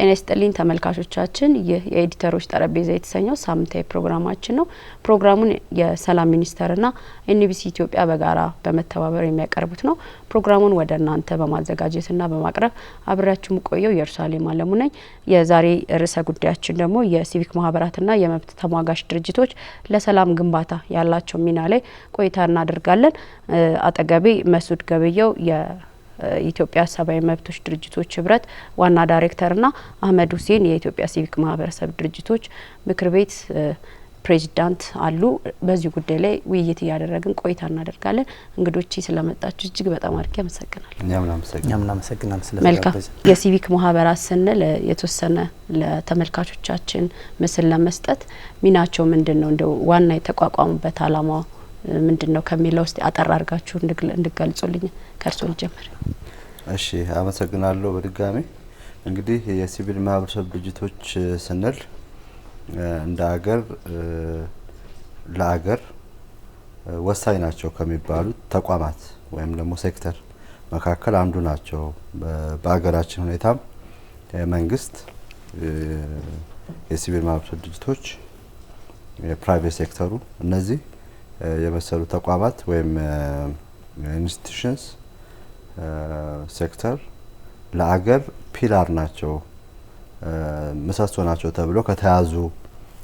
ጤና ይስጥልኝ ተመልካቾቻችን ይህ የኤዲተሮች ጠረጴዛ የተሰኘው ሳምንታዊ ፕሮግራማችን ነው። ፕሮግራሙን የሰላም ሚኒስቴርና ኤንቢሲ ኢትዮጵያ በጋራ በመተባበር የሚያቀርቡት ነው። ፕሮግራሙን ወደ እናንተ በማዘጋጀትና በማቅረብ አብራችሁ ቆየው ኢየሩሳሌም አለሙ ነኝ። የዛሬ ርዕሰ ጉዳያችን ደግሞ የሲቪክ ማህበራትና የመብት ተሟጋች ድርጅቶች ለሰላም ግንባታ ያላቸው ሚና ላይ ቆይታ እናደርጋለን። አጠገቤ መስዑድ ገበየው የኢትዮጵያ ሰብአዊ መብቶች ድርጅቶች ህብረት ዋና ዳይሬክተርና አህመድ ሁሴን የኢትዮጵያ ሲቪክ ማህበረሰብ ድርጅቶች ምክር ቤት ፕሬዚዳንት አሉ። በዚህ ጉዳይ ላይ ውይይት እያደረግን ቆይታ እናደርጋለን። እንግዶቼ ስለመጣችሁ እጅግ በጣም አድርጌ አመሰግናለሁ። እኛም እናመሰግናለን ስለዚህ። መልካም። የሲቪክ ማህበራት ስንል የተወሰነ ለተመልካቾቻችን ምስል ለመስጠት ሚናቸው ምንድነው፣ እንደው ዋና የተቋቋሙበት አላማ ምንድነው ከሚለው ውስጥ አጠር አድርጋችሁ እንድገልጹልኝ ከርሶ ልጀምር። እሺ፣ አመሰግናለሁ። በድጋሚ እንግዲህ የሲቪል ማህበረሰብ ድርጅቶች ስንል እንደ ሀገር ለሀገር ወሳኝ ናቸው ከሚባሉት ተቋማት ወይም ደግሞ ሴክተር መካከል አንዱ ናቸው። በሀገራችን ሁኔታም መንግስት፣ የሲቪል ማህበረሰብ ድርጅቶች፣ የፕራይቬት ሴክተሩ እነዚህ የመሰሉ ተቋማት ወይም ኢንስቲትዩሽንስ ሴክተር ለአገር ፒላር ናቸው፣ ምሰሶ ናቸው ተብሎ ከተያዙ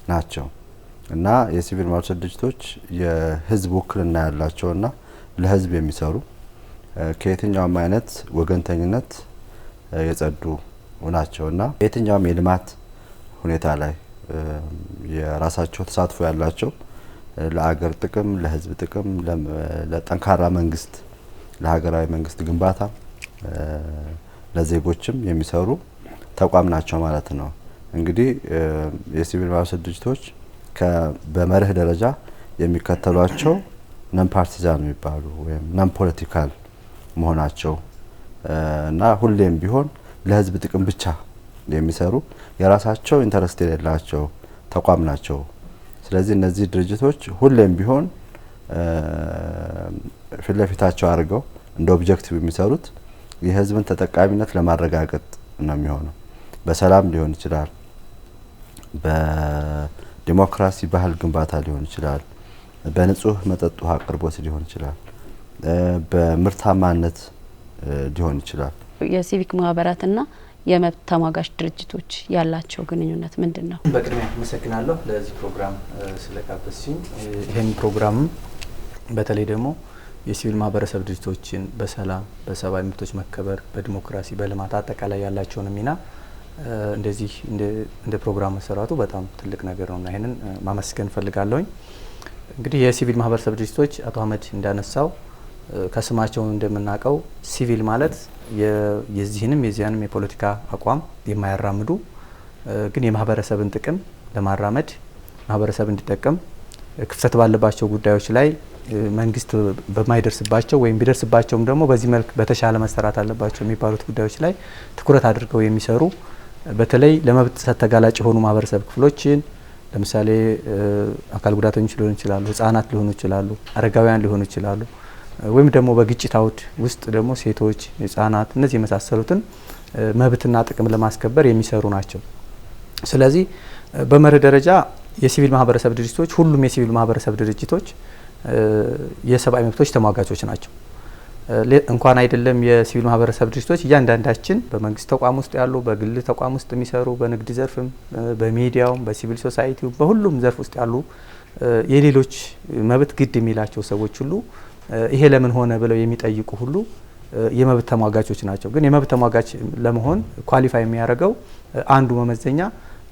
ናቸው እና የሲቪል ማህበረሰብ ድርጅቶች የህዝብ ውክልና ያላቸውና ለህዝብ የሚሰሩ ከየትኛውም አይነት ወገንተኝነት የጸዱ ናቸውና የትኛውም የልማት ሁኔታ ላይ የራሳቸው ተሳትፎ ያላቸው ለአገር ጥቅም፣ ለህዝብ ጥቅም፣ ለጠንካራ መንግስት፣ ለሀገራዊ መንግስት ግንባታ፣ ለዜጎችም የሚሰሩ ተቋም ናቸው ማለት ነው። እንግዲህ የሲቪል ማህበረሰብ ድርጅቶች በመርህ ደረጃ የሚከተሏቸው ነን ፓርቲዛን የሚባሉ ወይም ነን ፖለቲካል መሆናቸው እና ሁሌም ቢሆን ለህዝብ ጥቅም ብቻ የሚሰሩ የራሳቸው ኢንተረስት የሌላቸው ተቋም ናቸው። ስለዚህ እነዚህ ድርጅቶች ሁሌም ቢሆን ፊት ለፊታቸው አድርገው እንደ ኦብጀክቲቭ የሚሰሩት የህዝብን ተጠቃሚነት ለማረጋገጥ ነው የሚሆነው። በሰላም ሊሆን ይችላል፣ በዲሞክራሲ ባህል ግንባታ ሊሆን ይችላል፣ በንጹህ መጠጥ ውሃ አቅርቦት ሊሆን ይችላል፣ በምርታማነት ሊሆን ይችላል። የሲቪክ ማህበራትና የመብት ተሟጋች ድርጅቶች ያላቸው ግንኙነት ምንድነው? በቅድሚያ አመሰግናለሁ ለዚህ ፕሮግራም ስለጋበዝሽኝ። ይሄን ፕሮግራም በተለይ ደግሞ የሲቪል ማህበረሰብ ድርጅቶችን በሰላም፣ በሰብአዊ መብቶች መከበር፣ በዲሞክራሲ፣ በልማት አጠቃላይ ያላቸውን ሚና እንደዚህ እንደ ፕሮግራም መሰራቱ በጣም ትልቅ ነገር ነውና ይሄንን ማመስገን ፈልጋለሁኝ። እንግዲህ የሲቪል ማህበረሰብ ድርጅቶች አቶ አህመድ እንዳነሳው ከስማቸው እንደምናውቀው ሲቪል ማለት የዚህንም የዚያንም የፖለቲካ አቋም የማያራምዱ ግን የማህበረሰብን ጥቅም ለማራመድ ማህበረሰብ እንዲጠቀም ክፍተት ባለባቸው ጉዳዮች ላይ መንግስት በማይደርስባቸው ወይም ቢደርስባቸውም ደግሞ በዚህ መልክ በተሻለ መሰራት አለባቸው የሚባሉት ጉዳዮች ላይ ትኩረት አድርገው የሚሰሩ በተለይ ለመብት ጥሰት ተጋላጭ የሆኑ ማህበረሰብ ክፍሎችን ለምሳሌ አካል ጉዳተኞች ሊሆኑ ይችላሉ፣ ህጻናት ሊሆኑ ይችላሉ፣ አረጋውያን ሊሆኑ ይችላሉ፣ ወይም ደግሞ በግጭት አውድ ውስጥ ደግሞ ሴቶች፣ ህጻናት እነዚህ የመሳሰሉትን መብትና ጥቅም ለማስከበር የሚሰሩ ናቸው። ስለዚህ በመርህ ደረጃ የሲቪል ማህበረሰብ ድርጅቶች ሁሉም የሲቪል ማህበረሰብ ድርጅቶች የሰብአዊ መብቶች ተሟጋቾች ናቸው። እንኳን አይደለም የሲቪል ማህበረሰብ ድርጅቶች እያንዳንዳችን በመንግስት ተቋም ውስጥ ያሉ፣ በግል ተቋም ውስጥ የሚሰሩ፣ በንግድ ዘርፍም፣ በሚዲያውም፣ በሲቪል ሶሳይቲው በሁሉም ዘርፍ ውስጥ ያሉ የሌሎች መብት ግድ የሚላቸው ሰዎች ሁሉ ይሄ ለምን ሆነ ብለው የሚጠይቁ ሁሉ የመብት ተሟጋቾች ናቸው። ግን የመብት ተሟጋች ለመሆን ኳሊፋይ የሚያደርገው አንዱ መመዘኛ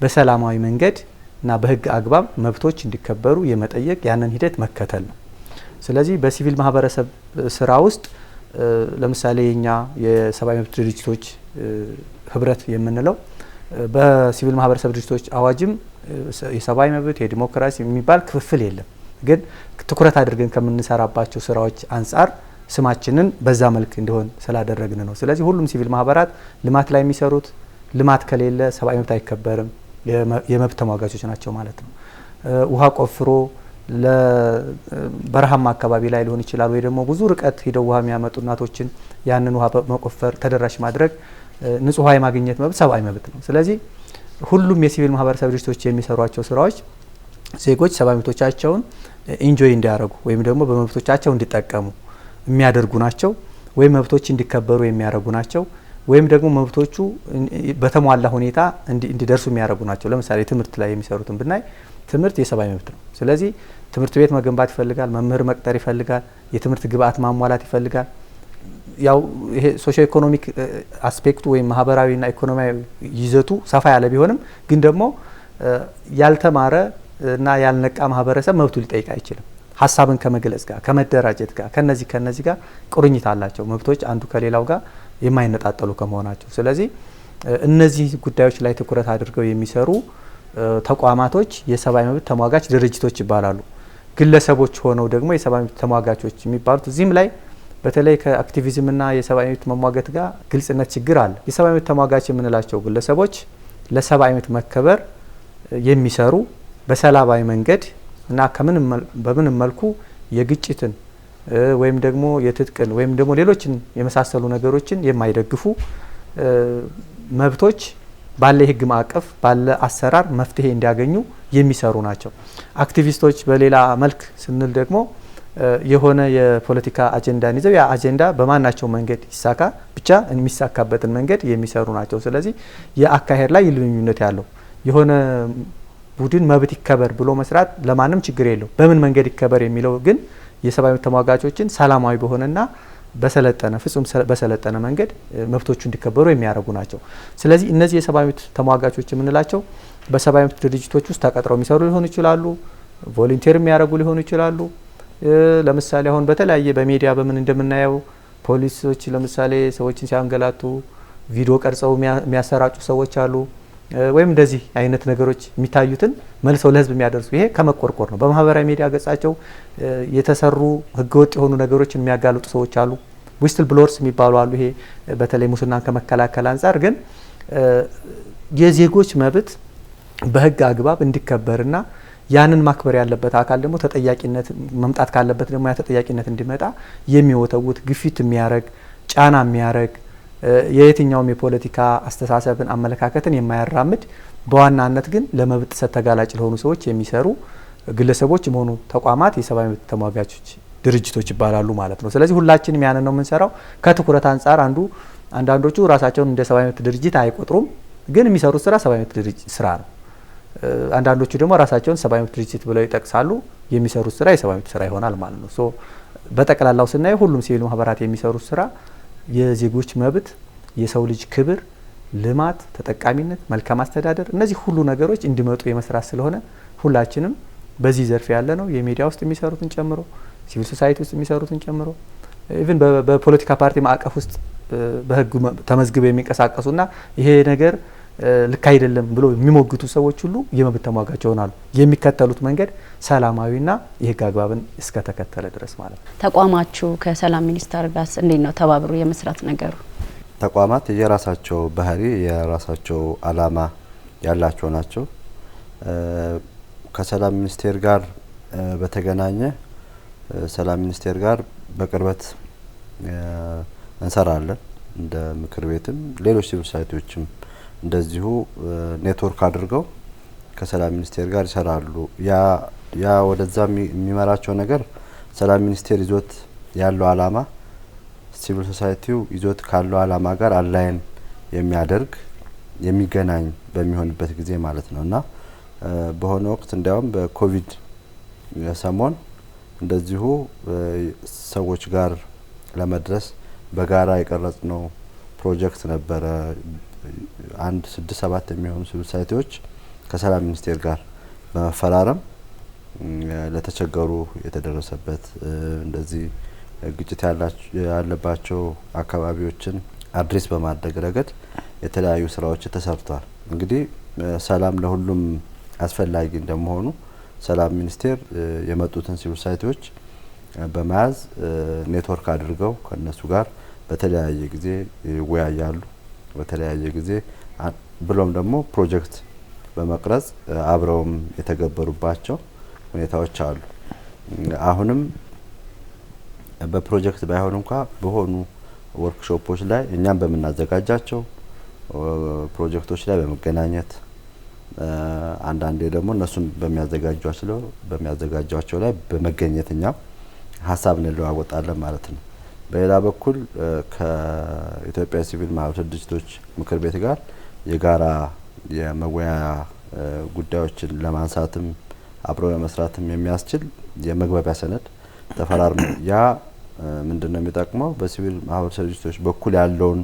በሰላማዊ መንገድ እና በህግ አግባብ መብቶች እንዲከበሩ የመጠየቅ ያንን ሂደት መከተል ነው። ስለዚህ በሲቪል ማህበረሰብ ስራ ውስጥ ለምሳሌ የኛ የሰብአዊ መብት ድርጅቶች ህብረት የምንለው በሲቪል ማህበረሰብ ድርጅቶች አዋጅም የሰብአዊ መብት የዲሞክራሲ የሚባል ክፍፍል የለም። ግን ትኩረት አድርገን ከምንሰራባቸው ስራዎች አንጻር ስማችንን በዛ መልክ እንዲሆን ስላደረግን ነው። ስለዚህ ሁሉም ሲቪል ማህበራት ልማት ላይ የሚሰሩት ልማት ከሌለ ሰብአዊ መብት አይከበርም፣ የመብት ተሟጋቾች ናቸው ማለት ነው። ውሃ ቆፍሮ ለበረሃማ አካባቢ ላይ ሊሆን ይችላል ወይ ደግሞ ብዙ ርቀት ሄደው ውሃ የሚያመጡ እናቶችን ያንን ውሃ በመቆፈር ተደራሽ ማድረግ ንጹህ ውሃ የማግኘት መብት ሰብአዊ መብት ነው። ስለዚህ ሁሉም የሲቪል ማህበረሰብ ድርጅቶች የሚሰሯቸው ስራዎች ዜጎች ሰብአዊ መብቶቻቸውን ኢንጆይ እንዲያደርጉ ወይም ደግሞ በመብቶቻቸው እንዲጠቀሙ የሚያደርጉ ናቸው፣ ወይም መብቶች እንዲከበሩ የሚያደርጉ ናቸው፣ ወይም ደግሞ መብቶቹ በተሟላ ሁኔታ እንዲደርሱ የሚያደርጉ ናቸው። ለምሳሌ ትምህርት ላይ የሚሰሩትን ብናይ ትምህርት የሰብአዊ መብት ነው። ስለዚህ ትምህርት ቤት መገንባት ይፈልጋል፣ መምህር መቅጠር ይፈልጋል፣ የትምህርት ግብአት ማሟላት ይፈልጋል። ያው ይሄ ሶሺዮ ኢኮኖሚክ አስፔክቱ ወይም ማህበራዊና ኢኮኖሚያዊ ይዘቱ ሰፋ ያለ ቢሆንም ግን ደግሞ ያልተማረ እና ያልነቃ ማህበረሰብ መብቱ ሊጠይቅ አይችልም። ሀሳብን ከመግለጽ ጋር ከመደራጀት ጋር ከነዚህ ጋር ቁርኝት አላቸው መብቶች አንዱ ከሌላው ጋር የማይነጣጠሉ ከመሆናቸው። ስለዚህ እነዚህ ጉዳዮች ላይ ትኩረት አድርገው የሚሰሩ ተቋማቶች የሰብአዊ መብት ተሟጋች ድርጅቶች ይባላሉ። ግለሰቦች ሆነው ደግሞ የሰብአዊ መብት ተሟጋቾች የሚባሉት እዚህም ላይ በተለይ ከአክቲቪዝምና የሰብአዊ መብት መሟገት ጋር ግልጽነት ችግር አለ። የሰብአዊ መብት ተሟጋች የምንላቸው ግለሰቦች ለሰብአዊ መብት መከበር የሚሰሩ በሰላማዊ መንገድ እና በምንም መልኩ የግጭትን ወይም ደግሞ የትጥቅን ወይም ደግሞ ሌሎችን የመሳሰሉ ነገሮችን የማይደግፉ መብቶች ባለ የህግ ማዕቀፍ ባለ አሰራር መፍትሄ እንዲያገኙ የሚሰሩ ናቸው። አክቲቪስቶች በሌላ መልክ ስንል ደግሞ የሆነ የፖለቲካ አጀንዳን ይዘው ያ አጀንዳ በማናቸው መንገድ ይሳካ ብቻ የሚሳካበትን መንገድ የሚሰሩ ናቸው። ስለዚህ የአካሄድ ላይ ልዩነት ያለው የሆነ ቡድን መብት ይከበር ብሎ መስራት ለማንም ችግር የለው። በምን መንገድ ይከበር የሚለው ግን የሰብአዊ መብት ተሟጋቾችን ሰላማዊ በሆነና በሰለጠነ ፍጹም በሰለጠነ መንገድ መብቶቹ እንዲከበሩ የሚያደርጉ ናቸው። ስለዚህ እነዚህ የሰብአዊ መብት ተሟጋቾች የምንላቸው በሰብአዊ መብት ድርጅቶች ውስጥ ተቀጥረው የሚሰሩ ሊሆኑ ይችላሉ፣ ቮለንቲር የሚያደርጉ ሊሆኑ ይችላሉ። ለምሳሌ አሁን በተለያየ በሚዲያ በምን እንደምናየው ፖሊሶች ለምሳሌ ሰዎችን ሲያንገላቱ ቪዲዮ ቀርጸው የሚያሰራጩ ሰዎች አሉ። ወይም እንደዚህ አይነት ነገሮች የሚታዩትን መልሰው ለህዝብ የሚያደርሱ ይሄ ከመቆርቆር ነው። በማህበራዊ ሚዲያ ገጻቸው የተሰሩ ህገወጥ የሆኑ ነገሮችን የሚያጋልጡ ሰዎች አሉ። ዊስትል ብሎርስ የሚባሉ አሉ። ይሄ በተለይ ሙስናን ከመከላከል አንጻር ግን የዜጎች መብት በህግ አግባብ እንዲከበርና ያንን ማክበር ያለበት አካል ደግሞ ተጠያቂነት መምጣት ካለበት ደግሞ ያ ተጠያቂነት እንዲመጣ የሚወተውት ግፊት የሚያረግ ጫና የሚያረግ የየትኛውም የፖለቲካ አስተሳሰብን አመለካከትን የማያራምድ በዋናነት ግን ለመብት ጥሰት ተጋላጭ ለሆኑ ሰዎች የሚሰሩ ግለሰቦች የሆኑ ተቋማት የሰብአዊ መብት ተሟጋቾች ድርጅቶች ይባላሉ ማለት ነው። ስለዚህ ሁላችንም ያንን ነው የምንሰራው። ከትኩረት አንጻር አንዳንዶቹ ራሳቸውን እንደ ሰብአዊ መብት ድርጅት አይቆጥሩም፣ ግን የሚሰሩት ስራ ሰብአዊ መብት ድርጅት ስራ ነው። አንዳንዶቹ ደግሞ ራሳቸውን ሰብአዊ መብት ድርጅት ብለው ይጠቅሳሉ፣ የሚሰሩት ስራ የሰብአዊ መብት ስራ ይሆናል ማለት ነው። ሶ በጠቅላላው ስናየው ሁሉም ሲቪል ማህበራት የሚሰሩት ስራ የዜጎች መብት፣ የሰው ልጅ ክብር፣ ልማት፣ ተጠቃሚነት፣ መልካም አስተዳደር እነዚህ ሁሉ ነገሮች እንዲመጡ የመስራት ስለሆነ ሁላችንም በዚህ ዘርፍ ያለ ነው የሚዲያ ውስጥ የሚሰሩትን ጨምሮ ሲቪል ሶሳይቲ ውስጥ የሚሰሩትን ጨምሮ ኢቭን በፖለቲካ ፓርቲ ማዕቀፍ ውስጥ በህግ ተመዝግበው የሚንቀሳቀሱና ይሄ ነገር ልክ አይደለም ብሎ የሚሞግቱ ሰዎች ሁሉ የመብት ተሟጋች ይሆናሉ። የሚከተሉት መንገድ ሰላማዊና የህግ አግባብን እስከ ተከተለ ድረስ ማለት ነው። ተቋማችሁ ከሰላም ሚኒስቴር ጋር እንዴት ነው ተባብሮ የመስራት ነገሩ? ተቋማት የራሳቸው ባህሪ የራሳቸው አላማ ያላቸው ናቸው። ከሰላም ሚኒስቴር ጋር በተገናኘ ሰላም ሚኒስቴር ጋር በቅርበት እንሰራለን። እንደ ምክር ቤትም ሌሎች ሲቪል ሶሳይቲዎችም እንደዚሁ ኔትወርክ አድርገው ከሰላም ሚኒስቴር ጋር ይሰራሉ። ያ ወደዛ የሚመራቸው ነገር ሰላም ሚኒስቴር ይዞት ያለው አላማ ሲቪል ሶሳይቲው ይዞት ካለው አላማ ጋር አላይን የሚያደርግ የሚገናኝ በሚሆንበት ጊዜ ማለት ነውና በሆነ ወቅት እንዲያውም በኮቪድ ሰሞን እንደዚሁ ሰዎች ጋር ለመድረስ በጋራ የቀረጽነው ፕሮጀክት ነበረ። 6-7 የሚሆኑ ሲቪል ሶሳይቲዎች ከሰላም ሚኒስቴር ጋር በመፈራረም ለተቸገሩ የተደረሰበት እንደዚህ ግጭት ያለባቸው አካባቢዎችን አድሬስ በማድረግ ረገድ የተለያዩ ስራዎች ተሰርተዋል። እንግዲህ ሰላም ለሁሉም አስፈላጊ እንደመሆኑ ሰላም ሚኒስቴር የመጡትን ሲቪል ሶሳይቲዎች በመያዝ ኔትወርክ አድርገው ከነሱ ጋር በተለያየ ጊዜ ይወያያሉ። በተለያየ ጊዜ ብሎም ደግሞ ፕሮጀክት በመቅረጽ አብረውም የተገበሩባቸው ሁኔታዎች አሉ። አሁንም በፕሮጀክት ባይሆን እንኳን በሆኑ ወርክሾፖች ላይ እኛም በመናዘጋጃቸው ፕሮጀክቶች ላይ በመገናኘት አንዳንዴ ደግሞ እነሱን በሚያዘጋጇቸው ላይ በመገኘትኛ ሀሳብ እንለዋወጣለን ማለት ነው። በሌላ በኩል ከኢትዮጵያ ሲቪል ማህበረሰብ ድርጅቶች ምክር ቤት ጋር የጋራ የመወያያ ጉዳዮችን ለማንሳትም አብሮ ለመስራትም የሚያስችል የመግባቢያ ሰነድ ተፈራርመ ያ ምንድነው የሚጠቅመው በሲቪል ማህበረሰብ ድርጅቶች በኩል ያለውን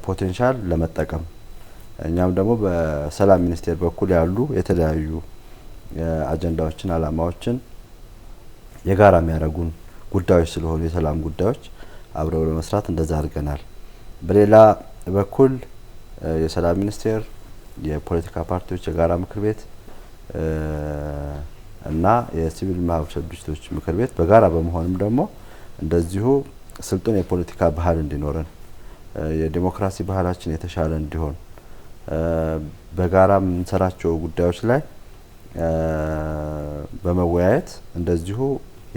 ፖቴንሻል ለመጠቀም እኛም ደግሞ በሰላም ሚኒስቴር በኩል ያሉ የተለያዩ አጀንዳዎችን አላማዎችን የጋራ የሚያደርጉን ጉዳዮች ስለሆኑ የሰላም ጉዳዮች አብረው ለመስራት እንደዛ አድርገናል። በሌላ በኩል የሰላም ሚኒስቴር የፖለቲካ ፓርቲዎች የጋራ ምክር ቤት እና የሲቪል ማህበረሰብ ድርጅቶች ምክር ቤት በጋራ በመሆንም ደግሞ እንደዚሁ ስልጡን የፖለቲካ ባህል እንዲኖረን የዲሞክራሲ ባህላችን የተሻለ እንዲሆን በጋራ የምንሰራቸው ጉዳዮች ላይ በመወያየት እንደዚሁ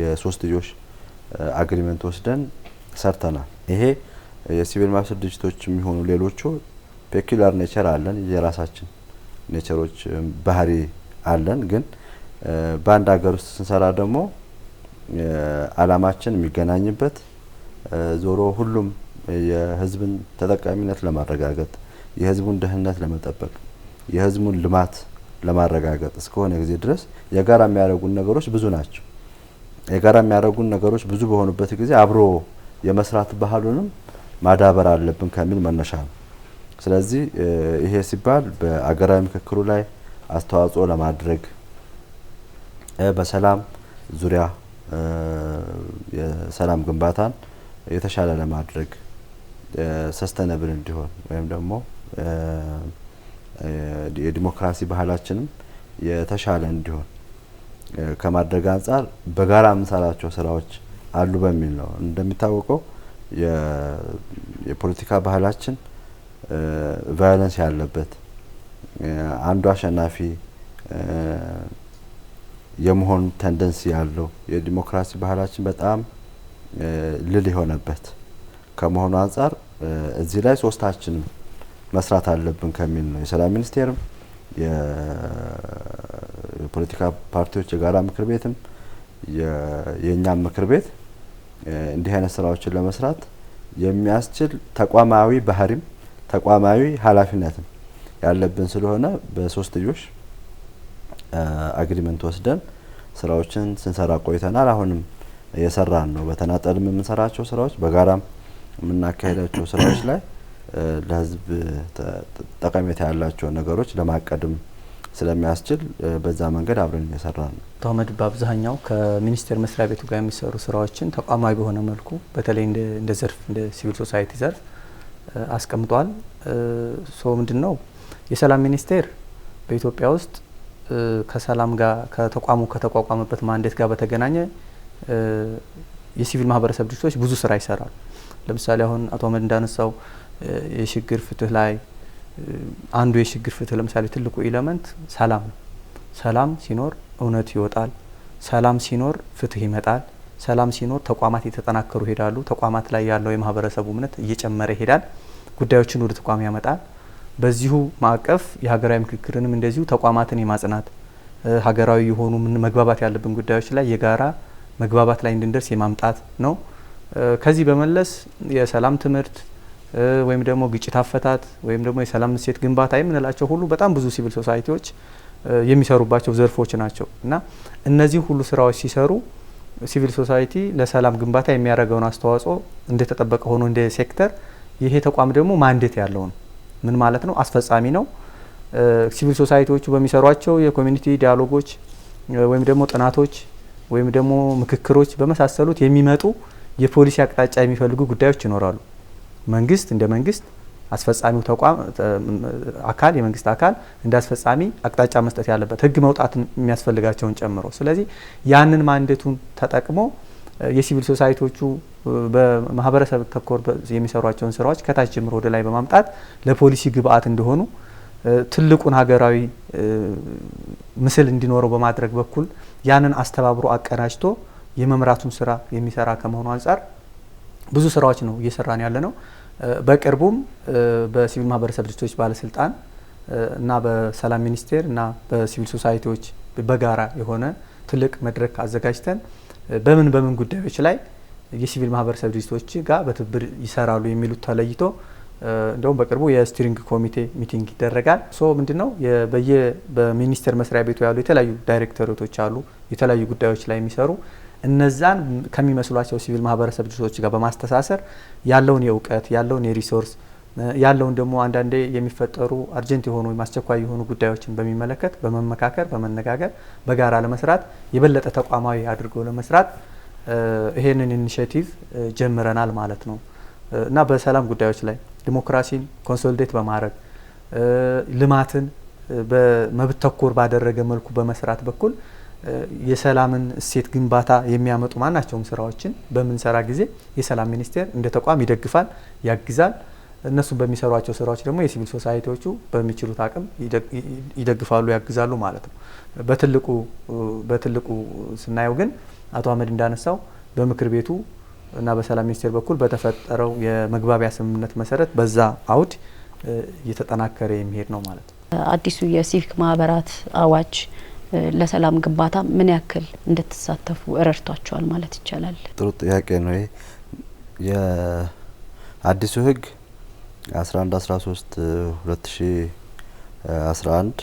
የሶስትዮሽ አግሪመንት ወስደን ሰርተናል። ይሄ የሲቪል ማህበረሰብ ድርጅቶች የሚሆኑ ሌሎቹ ፔኩላር ኔቸር አለን፣ የራሳችን ኔቸሮች ባህሪ አለን። ግን በአንድ ሀገር ውስጥ ስንሰራ ደግሞ አላማችን የሚገናኝበት ዞሮ ሁሉም የህዝብን ተጠቃሚነት ለማረጋገጥ የህዝቡን ደህንነት ለመጠበቅ የህዝቡን ልማት ለማረጋገጥ እስከሆነ ጊዜ ድረስ የጋራ የሚያደርጉን ነገሮች ብዙ ናቸው። የጋራ የሚያደርጉን ነገሮች ብዙ በሆኑበት ጊዜ አብሮ የመስራት ባህሉንም ማዳበር አለብን ከሚል መነሻ ነው። ስለዚህ ይሄ ሲባል በአገራዊ ምክክሩ ላይ አስተዋጽኦ ለማድረግ በሰላም ዙሪያ የሰላም ግንባታን የተሻለ ለማድረግ ሰስተነብል እንዲሆን ወይም ደግሞ የዲሞክራሲ ባህላችንም የተሻለ እንዲሆን ከማድረግ አንጻር በጋራ የምንሰራቸው ስራዎች አሉ በሚል ነው። እንደሚታወቀው የፖለቲካ ባህላችን ቫዮለንስ ያለበት አንዱ አሸናፊ የመሆን ቴንደንሲ ያለው የዲሞክራሲ ባህላችን በጣም ልል የሆነበት ከመሆኑ አንጻር እዚህ ላይ ሶስታችንም መስራት አለብን ከሚል ነው። የሰላም ሚኒስቴርም የፖለቲካ ፓርቲዎች የጋራ ምክር ቤትም የኛም ምክር ቤት እንዲህ አይነት ስራዎችን ለመስራት የሚያስችል ተቋማዊ ባህሪም ተቋማዊ ኃላፊነትም ያለብን ስለሆነ በሶስትዮሽ አግሪመንት ወስደን ስራዎችን ስንሰራ ቆይተናል። አሁንም እየሰራን ነው። በተናጠልም የምንሰራቸው ስራዎች በጋራም የምናካሄዳቸው ስራዎች ላይ ለህዝብ ጠቀሜታ ያላቸው ነገሮች ለማቀድም ስለሚያስችል በዛ መንገድ አብረን እየሰራን ነው። ተመድ በአብዛኛው ከሚኒስቴር መስሪያ ቤቱ ጋር የሚሰሩ ስራዎችን ተቋማዊ በሆነ መልኩ በተለይ እንደ ዘርፍ እንደ ሲቪል ሶሳይቲ ዘርፍ አስቀምጧል። ሶ ምንድነው የሰላም ሚኒስቴር በኢትዮጵያ ውስጥ ከሰላም ጋር ከተቋቋመበት ማንዴት ጋር በተገናኘ የሲቪል ማህበረሰብ ድርጅቶች ብዙ ስራ ይሰራሉ። ለምሳሌ አሁን አቶ አህመድ እንዳነሳው የሽግግር ፍትህ ላይ አንዱ የሽግግር ፍትህ ለምሳሌ ትልቁ ኤሌመንት ሰላም ነው። ሰላም ሲኖር እውነት ይወጣል። ሰላም ሲኖር ፍትህ ይመጣል። ሰላም ሲኖር ተቋማት እየተጠናከሩ ይሄዳሉ። ተቋማት ላይ ያለው የማህበረሰቡ እምነት እየጨመረ ይሄዳል። ጉዳዮችን ወደ ተቋም ያመጣል። በዚሁ ማዕቀፍ የሀገራዊ ምክክርንም እንደዚሁ ተቋማትን የማጽናት ሀገራዊ የሆኑ መግባባት ያለብን ጉዳዮች ላይ የጋራ መግባባት ላይ እንድንደርስ የማምጣት ነው። ከዚህ በመለስ የሰላም ትምህርት ወይም ደግሞ ግጭት አፈታት ወይም ደግሞ የሰላም እሴት ግንባታ የምንላቸው ሁሉ በጣም ብዙ ሲቪል ሶሳይቲዎች የሚሰሩባቸው ዘርፎች ናቸው እና እነዚህ ሁሉ ስራዎች ሲሰሩ ሲቪል ሶሳይቲ ለሰላም ግንባታ የሚያደርገውን አስተዋጽኦ እንደተጠበቀ ሆኖ እንደ ሴክተር ይሄ ተቋም ደግሞ ማንዴት ያለው ነው። ምን ማለት ነው? አስፈጻሚ ነው። ሲቪል ሶሳይቲዎቹ በሚሰሯቸው የኮሚኒቲ ዲያሎጎች ወይም ደግሞ ጥናቶች ወይም ደግሞ ምክክሮች በመሳሰሉት የሚመጡ የፖሊሲ አቅጣጫ የሚፈልጉ ጉዳዮች ይኖራሉ። መንግስት እንደ መንግስት አስፈጻሚው ተቋም አካል የመንግስት አካል እንደ አስፈጻሚ አቅጣጫ መስጠት ያለበት ህግ መውጣት የሚያስፈልጋቸውን ጨምሮ። ስለዚህ ያንን ማንዴቱን ተጠቅሞ የሲቪል ሶሳይቲዎቹ በማህበረሰብ ተኮር የሚሰሯቸውን ስራዎች ከታች ጀምሮ ወደ ላይ በማምጣት ለፖሊሲ ግብአት እንደሆኑ ትልቁን ሀገራዊ ምስል እንዲኖረው በማድረግ በኩል ያንን አስተባብሮ አቀናጅቶ የመምራቱን ስራ የሚሰራ ከመሆኑ አንጻር ብዙ ስራዎች ነው እየሰራን ያለ ነው። በቅርቡም በሲቪል ማህበረሰብ ድርጅቶች ባለስልጣን እና በሰላም ሚኒስቴር እና በሲቪል ሶሳይቲዎች በጋራ የሆነ ትልቅ መድረክ አዘጋጅተን በምን ጉዳዮች ላይ የሲቪል ማህበረሰብ ድርጅቶች ጋር በትብብር ይሰራሉ የሚሉት ተለይቶ እንደውም በቅርቡ የስቲሪንግ ኮሚቴ ሚቲንግ ይደረጋል። ምንድነው በሚኒስቴር መስሪያ ቤቱ ያሉ የተለያዩ ዳይሬክተሮች አሉ የተለያዩ ጉዳዮች ላይ የሚሰሩ እነዛን ከሚመስሏቸው ሲቪል ማህበረሰብ ድርጅቶች ጋር በማስተሳሰር ያለውን የእውቀት ያለውን የሪሶርስ ያለውን ደግሞ አንዳንዴ የሚፈጠሩ አርጀንት የሆኑ ማስቸኳይ የሆኑ ጉዳዮችን በሚመለከት በመመካከር በመነጋገር በጋራ ለመስራት የበለጠ ተቋማዊ አድርጎ ለመስራት ይሄንን ኢኒሼቲቭ ጀምረናል ማለት ነው እና በሰላም ጉዳዮች ላይ ዲሞክራሲን ኮንሶሊዴት በማድረግ ልማትን በመብት ተኮር ባደረገ መልኩ በመስራት በኩል የሰላምን እሴት ግንባታ የሚያመጡ ማናቸውም ስራዎችን በምንሰራ ጊዜ የሰላም ሚኒስቴር እንደ ተቋም ይደግፋል ያግዛል። እነሱም በሚሰሯቸው ስራዎች ደግሞ የሲቪል ሶሳይቲዎቹ በሚችሉት አቅም ይደግፋሉ ያግዛሉ ማለት ነው። በትልቁ ስናየው ግን አቶ አህመድ እንዳነሳው በምክር ቤቱ እና በሰላም ሚኒስቴር በኩል በተፈጠረው የመግባቢያ ስምምነት መሰረት በዛ አውድ እየተጠናከረ የሚሄድ ነው ማለት ነው። አዲሱ የሲቪክ ማህበራት አዋጅ ለሰላም ግንባታ ምን ያክል እንድትሳተፉ ረድቷቸዋል ማለት ይቻላል? ጥሩ ጥያቄ ነው። ይሄ የአዲሱ ህግ 11/13/2011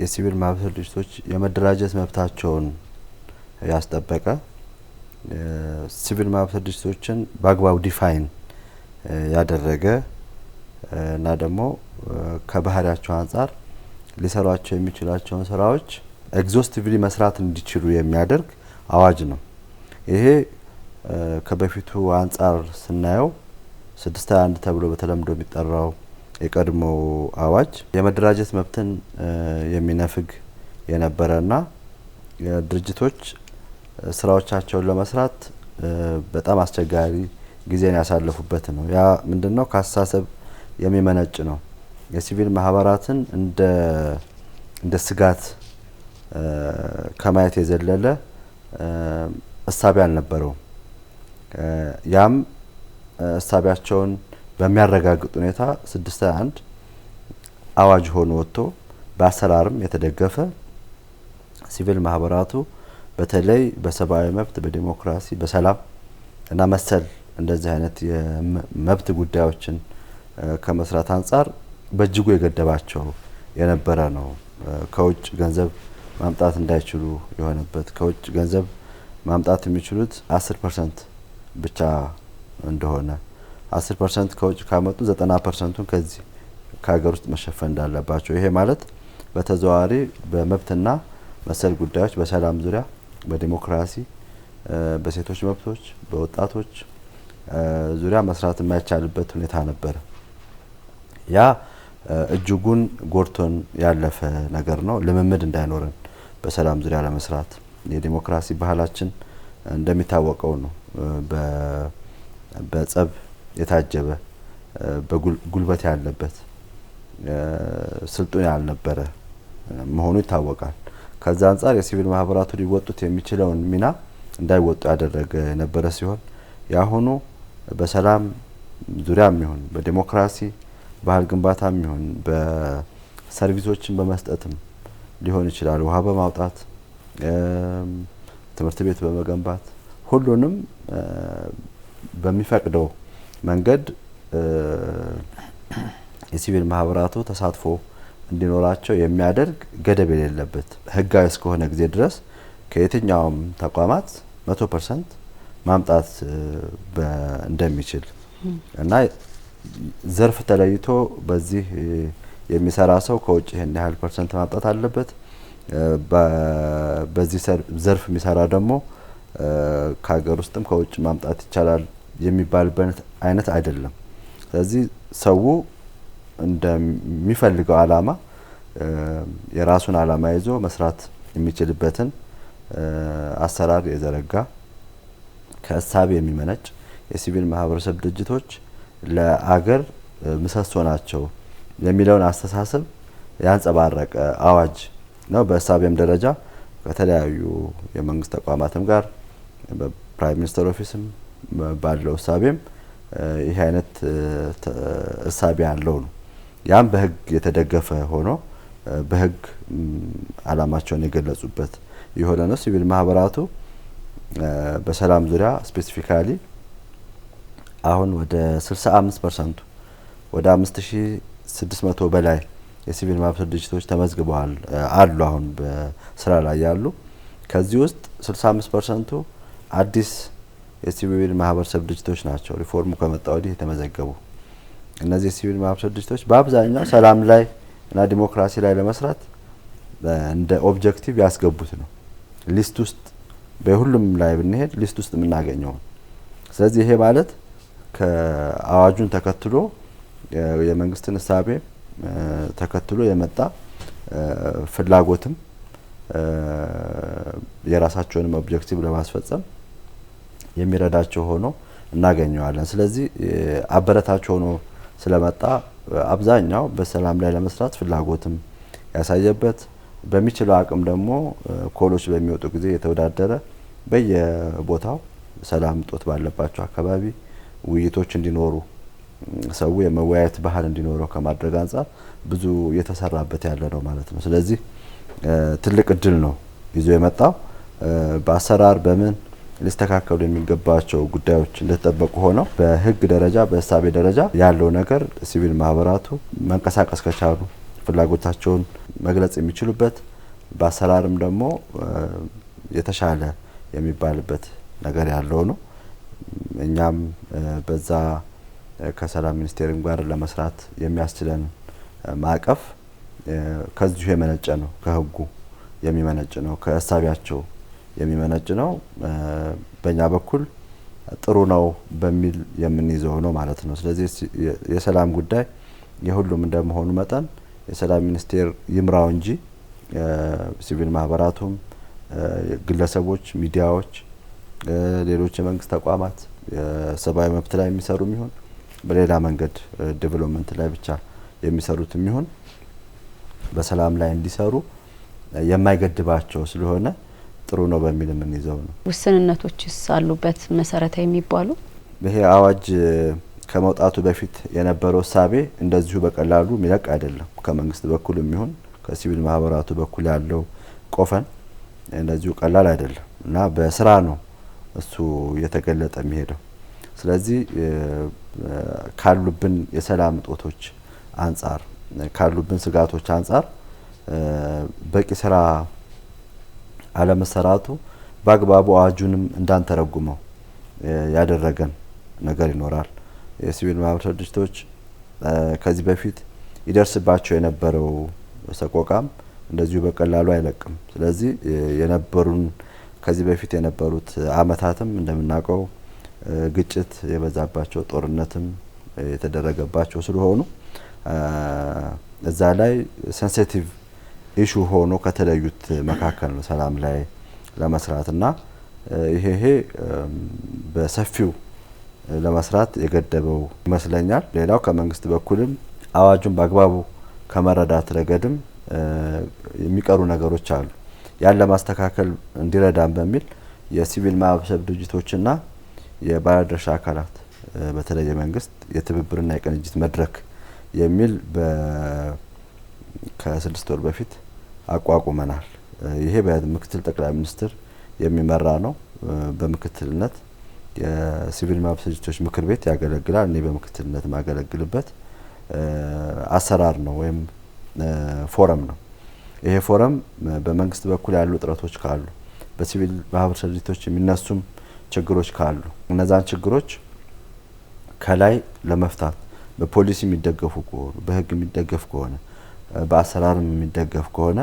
የሲቪል ማህበረሰብ ድርጅቶች የመደራጀት መብታቸውን ያስጠበቀ ሲቪል ማህበረሰብ ድርጅቶችን በአግባቡ ዲፋይን ያደረገ እና ደግሞ ከባህሪያቸው አንጻር ሊሰሯቸው የሚችላቸውን ስራዎች ኤግዞስቲቭሊ መስራት እንዲችሉ የሚያደርግ አዋጅ ነው። ይሄ ከበፊቱ አንጻር ስናየው 621 ተብሎ በተለምዶ የሚጠራው የቀድሞ አዋጅ የመደራጀት መብትን የሚነፍግ የነበረና ድርጅቶች ስራዎቻቸውን ለመስራት በጣም አስቸጋሪ ጊዜን ያሳለፉበት ነው። ያ ምንድነው? ከአስተሳሰብ የሚመነጭ ነው። የሲቪል ማህበራትን እንደ ስጋት ከማየት የዘለለ እሳቤ አልነበረውም። ያም እሳቤያቸውን በሚያረጋግጥ ሁኔታ 621 አዋጅ ሆኖ ወጥቶ በአሰራርም የተደገፈ ሲቪል ማህበራቱ በተለይ በሰብአዊ መብት በዲሞክራሲ በሰላም እና መሰል እንደዚህ አይነት የመብት ጉዳዮችን ከመስራት አንጻር በእጅጉ የገደባቸው የነበረ ነው። ከውጭ ገንዘብ ማምጣት እንዳይችሉ የሆነበት ከውጭ ገንዘብ ማምጣት የሚችሉት 10% ብቻ እንደሆነ 10% ከውጭ ካመጡ 90%ን ከዚህ ከሀገር ውስጥ መሸፈን እንዳለባቸው ይሄ ማለት በተዘዋዋሪ በመብትና መሰል ጉዳዮች በሰላም ዙሪያ በዲሞክራሲ በሴቶች መብቶች በወጣቶች ዙሪያ መስራት የማይቻልበት ሁኔታ ነበር። ያ እጅጉን ጎርቶን ያለፈ ነገር ነው። ልምምድ እንዳይኖረን በሰላም ዙሪያ ለመስራት የዲሞክራሲ ባህላችን እንደሚታወቀው ነው በጸብ የታጀበ በጉልበት ያለበት ስልጡን ያልነበረ መሆኑ ይታወቃል። ከዛ አንጻር የሲቪል ማህበራቱ ሊወጡት የሚችለውን ሚና እንዳይወጡ ያደረገ የነበረ ሲሆን ያሁኑ በሰላም ዙሪያ የሚሆን በዲሞክራሲ ባህል ግንባታ የሚሆን በሰርቪሶችን በመስጠትም ሊሆን ይችላል ውሃ በማውጣት ትምህርት ቤት በመገንባት ሁሉንም በሚፈቅደው መንገድ የሲቪል ማህበራቱ ተሳትፎ እንዲኖራቸው የሚያደርግ ገደብ የሌለበት ህጋዊ እስከሆነ ጊዜ ድረስ ከየትኛውም ተቋማት 100% ማምጣት እንደሚችል እና ዘርፍ ተለይቶ በዚህ የሚሰራ ሰው ከውጭ ይሄን ያህል ፐርሰንት ማምጣት አለበት በዚህ ዘርፍ የሚሰራ ደግሞ ከሀገር ውስጥም ከውጭ ማምጣት ይቻላል የሚባልበት አይነት አይደለም። ስለዚህ ሰው እንደሚፈልገው አላማ የራሱን አላማ ይዞ መስራት የሚችልበትን አሰራር የዘረጋ ከእሳቤ የሚመነጭ የሲቪል ማህበረሰብ ድርጅቶች ለአገር ምሰሶ ናቸው የሚለውን አስተሳሰብ ያንጸባረቀ አዋጅ ነው። በእሳቤም ደረጃ ከተለያዩ የመንግስት ተቋማትም ጋር በፕራይም ሚኒስተር ኦፊስም ባለው እሳቤም ይሄ አይነት እሳቤ ያለው ነው። ያም በህግ የተደገፈ ሆኖ በህግ አላማቸውን የገለጹበት የሆነ ነው። ሲቪል ማህበራቱ በሰላም ዙሪያ ስፔሲፊካሊ አሁን ወደ 65% ወደ 5600 በላይ የሲቪል ማህበረሰብ ድርጅቶች ተመዝግበዋል አሉ አሁን በስራ ላይ ያሉ። ከዚህ ውስጥ 65%ቱ አዲስ የሲቪል ማህበረሰብ ድርጅቶች ናቸው ሪፎርሙ ከመጣ ወዲህ የተመዘገቡ። እነዚህ የሲቪል ማህበረሰብ ድርጅቶች በአብዛኛው ሰላም ላይ እና ዲሞክራሲ ላይ ለመስራት እንደ ኦብጀክቲቭ ያስገቡት ነው። ሊስት ውስጥ በሁሉም ላይ ብንሄድ ሊስት ውስጥ የምናገኘው። ስለዚህ ይሄ ማለት ከአዋጁን ተከትሎ የመንግስትን እሳቤ ተከትሎ የመጣ ፍላጎትም የራሳቸውን ኦብጀክቲቭ ለማስፈጸም የሚረዳቸው ሆኖ እናገኘዋለን። ስለዚህ አበረታች ሆኖ ስለመጣ አብዛኛው በሰላም ላይ ለመስራት ፍላጎትም ያሳየበት በሚችለው አቅም ደግሞ ኮሎች በሚወጡ ጊዜ የተወዳደረ በየቦታው ሰላም ጦት ባለባቸው አካባቢ ውይይቶች እንዲኖሩ ሰው የመወያየት ባህል እንዲኖረው ከማድረግ አንፃር ብዙ የተሰራበት ያለ ነው ማለት ነው። ስለዚህ ትልቅ እድል ነው ይዞ የመጣው። በአሰራር በምን ሊስተካከሉ የሚገባቸው ጉዳዮች እንደተጠበቁ ሆነው በህግ ደረጃ በእሳቤ ደረጃ ያለው ነገር ሲቪል ማህበራቱ መንቀሳቀስ ከቻሉ ፍላጎታቸውን መግለጽ የሚችሉበት በአሰራርም ደግሞ የተሻለ የሚባልበት ነገር ያለው ነው። እኛም በዛ ከሰላም ሚኒስቴርም ጋር ለመስራት የሚያስችለን ማዕቀፍ ከዚሁ የመነጨ ነው፣ ከህጉ የሚመነጭ ነው፣ ከእሳቢያቸው የሚመነጭ ነው። በእኛ በኩል ጥሩ ነው በሚል የምንይዘው ነው ማለት ነው። ስለዚህ የሰላም ጉዳይ የሁሉም እንደመሆኑ መጠን የሰላም ሚኒስቴር ይምራው እንጂ ሲቪል ማህበራቱም ግለሰቦች፣ ሚዲያዎች፣ ሌሎች የመንግስት ተቋማት የሰብአዊ መብት ላይ የሚሰሩም ይሁን በሌላ መንገድ ዴቨሎፕመንት ላይ ብቻ የሚሰሩትም ይሁን በሰላም ላይ እንዲሰሩ የማይገድባቸው ስለሆነ ጥሩ ነው በሚል የምንይዘው ነው። ውስንነቶችስ አሉበት መሰረታዊ የሚባሉ? ይሄ አዋጅ ከመውጣቱ በፊት የነበረው እሳቤ እንደዚሁ በቀላሉ ሚለቅ አይደለም። ከመንግስት በኩልም ይሁን ከሲቪል ማህበራቱ በኩል ያለው ቆፈን እንደዚሁ ቀላል አይደለም እና በስራ ነው እሱ የተገለጠ የሚሄደው። ስለዚህ ካሉብን የሰላም እጦቶች አንፃር ካሉብን ስጋቶች አንፃር በቂ ስራ አለመሰራቱ በአግባቡ አዋጁንም እንዳንተረጉመው ያደረገን ነገር ይኖራል። የሲቪል ማህበረሰብ ድርጅቶች ከዚህ በፊት ይደርስባቸው የነበረው ሰቆቃም እንደዚሁ በቀላሉ አይለቅም። ስለዚህ የነበሩን ከዚህ በፊት የነበሩት አመታትም እንደምናውቀው ግጭት የበዛባቸው ጦርነትም የተደረገባቸው ስለሆኑ እዛ ላይ ሴንሲቲቭ ኢሹ ሆኖ ከተለዩት መካከል ነው ሰላም ላይ ለመስራትና ይሄ በሰፊው ለመስራት የገደበው ይመስለኛል። ሌላው ከመንግስት በኩልም አዋጁን በአግባቡ ከመረዳት ረገድም የሚቀሩ ነገሮች አሉ። ያን ለማስተካከል እንዲረዳን በሚል የሲቪል ማህበረሰብ ድርጅቶችና የባለድርሻ አካላት በተለይ የመንግስት የትብብርና የቅንጅት መድረክ የሚል ከ6 ወር በፊት አቋቁመናል። ይሄ በምክትል ጠቅላይ ሚኒስትር የሚመራ ነው። በምክትልነት የሲቪል ማህበረሰብ ድርጅቶች ምክር ቤት ያገለግላል። እኔ በምክትልነት ማገለግልበት አሰራር ነው ወይም ፎረም ነው። ይሄ ፎረም በመንግስት በኩል ያሉ ጥረቶች ካሉ በሲቪል ማህበረሰብ ድርጅቶች የሚነሱም ችግሮች ካሉ እነዛን ችግሮች ከላይ ለመፍታት በፖሊሲ የሚደገፉ ከሆነ በህግ የሚደገፍ ከሆነ በአሰራርም የሚደገፍ ከሆነ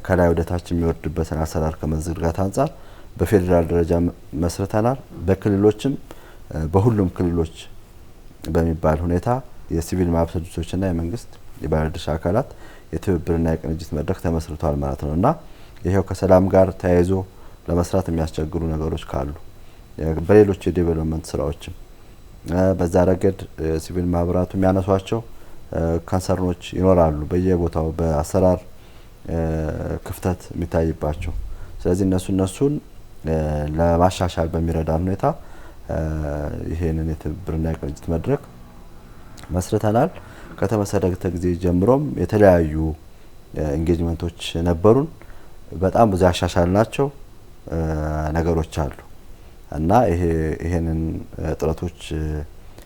ከላይ ወደ ታች የሚወርድበትን አሰራር ከመዘርጋት አንፃር በፌዴራል ደረጃ መስርተናል። በክልሎችም በሁሉም ክልሎች በሚባል ሁኔታ የሲቪል ማህበረሰብ ድርጅቶችና የመንግስት የባለድርሻ አካላት የትብብርና የቅንጅት መድረክ ተመስርቷል ማለት ነው እና ይሄው ከሰላም ጋር ተያይዞ ለመስራት የሚያስቸግሩ ነገሮች ካሉ በሌሎች የዴቨሎፕመንት ስራዎችም በዛ ረገድ ሲቪል ማህበራቱ የሚያነሷቸው ካንሰርኖች ይኖራሉ በየቦታው በአሰራር ክፍተት የሚታይባቸው። ስለዚህ እነሱን ለማሻሻል በሚረዳን ሁኔታ ይሄንን የትብብርና የቅንጅት መድረክ መስርተናል። ከተመሰረተ ጊዜ ጀምሮም የተለያዩ ኢንጌጅመንቶች ነበሩን። በጣም ብዙ ያሻሻልናቸው ነገሮች አሉ እና ይሄንን ጥረቶች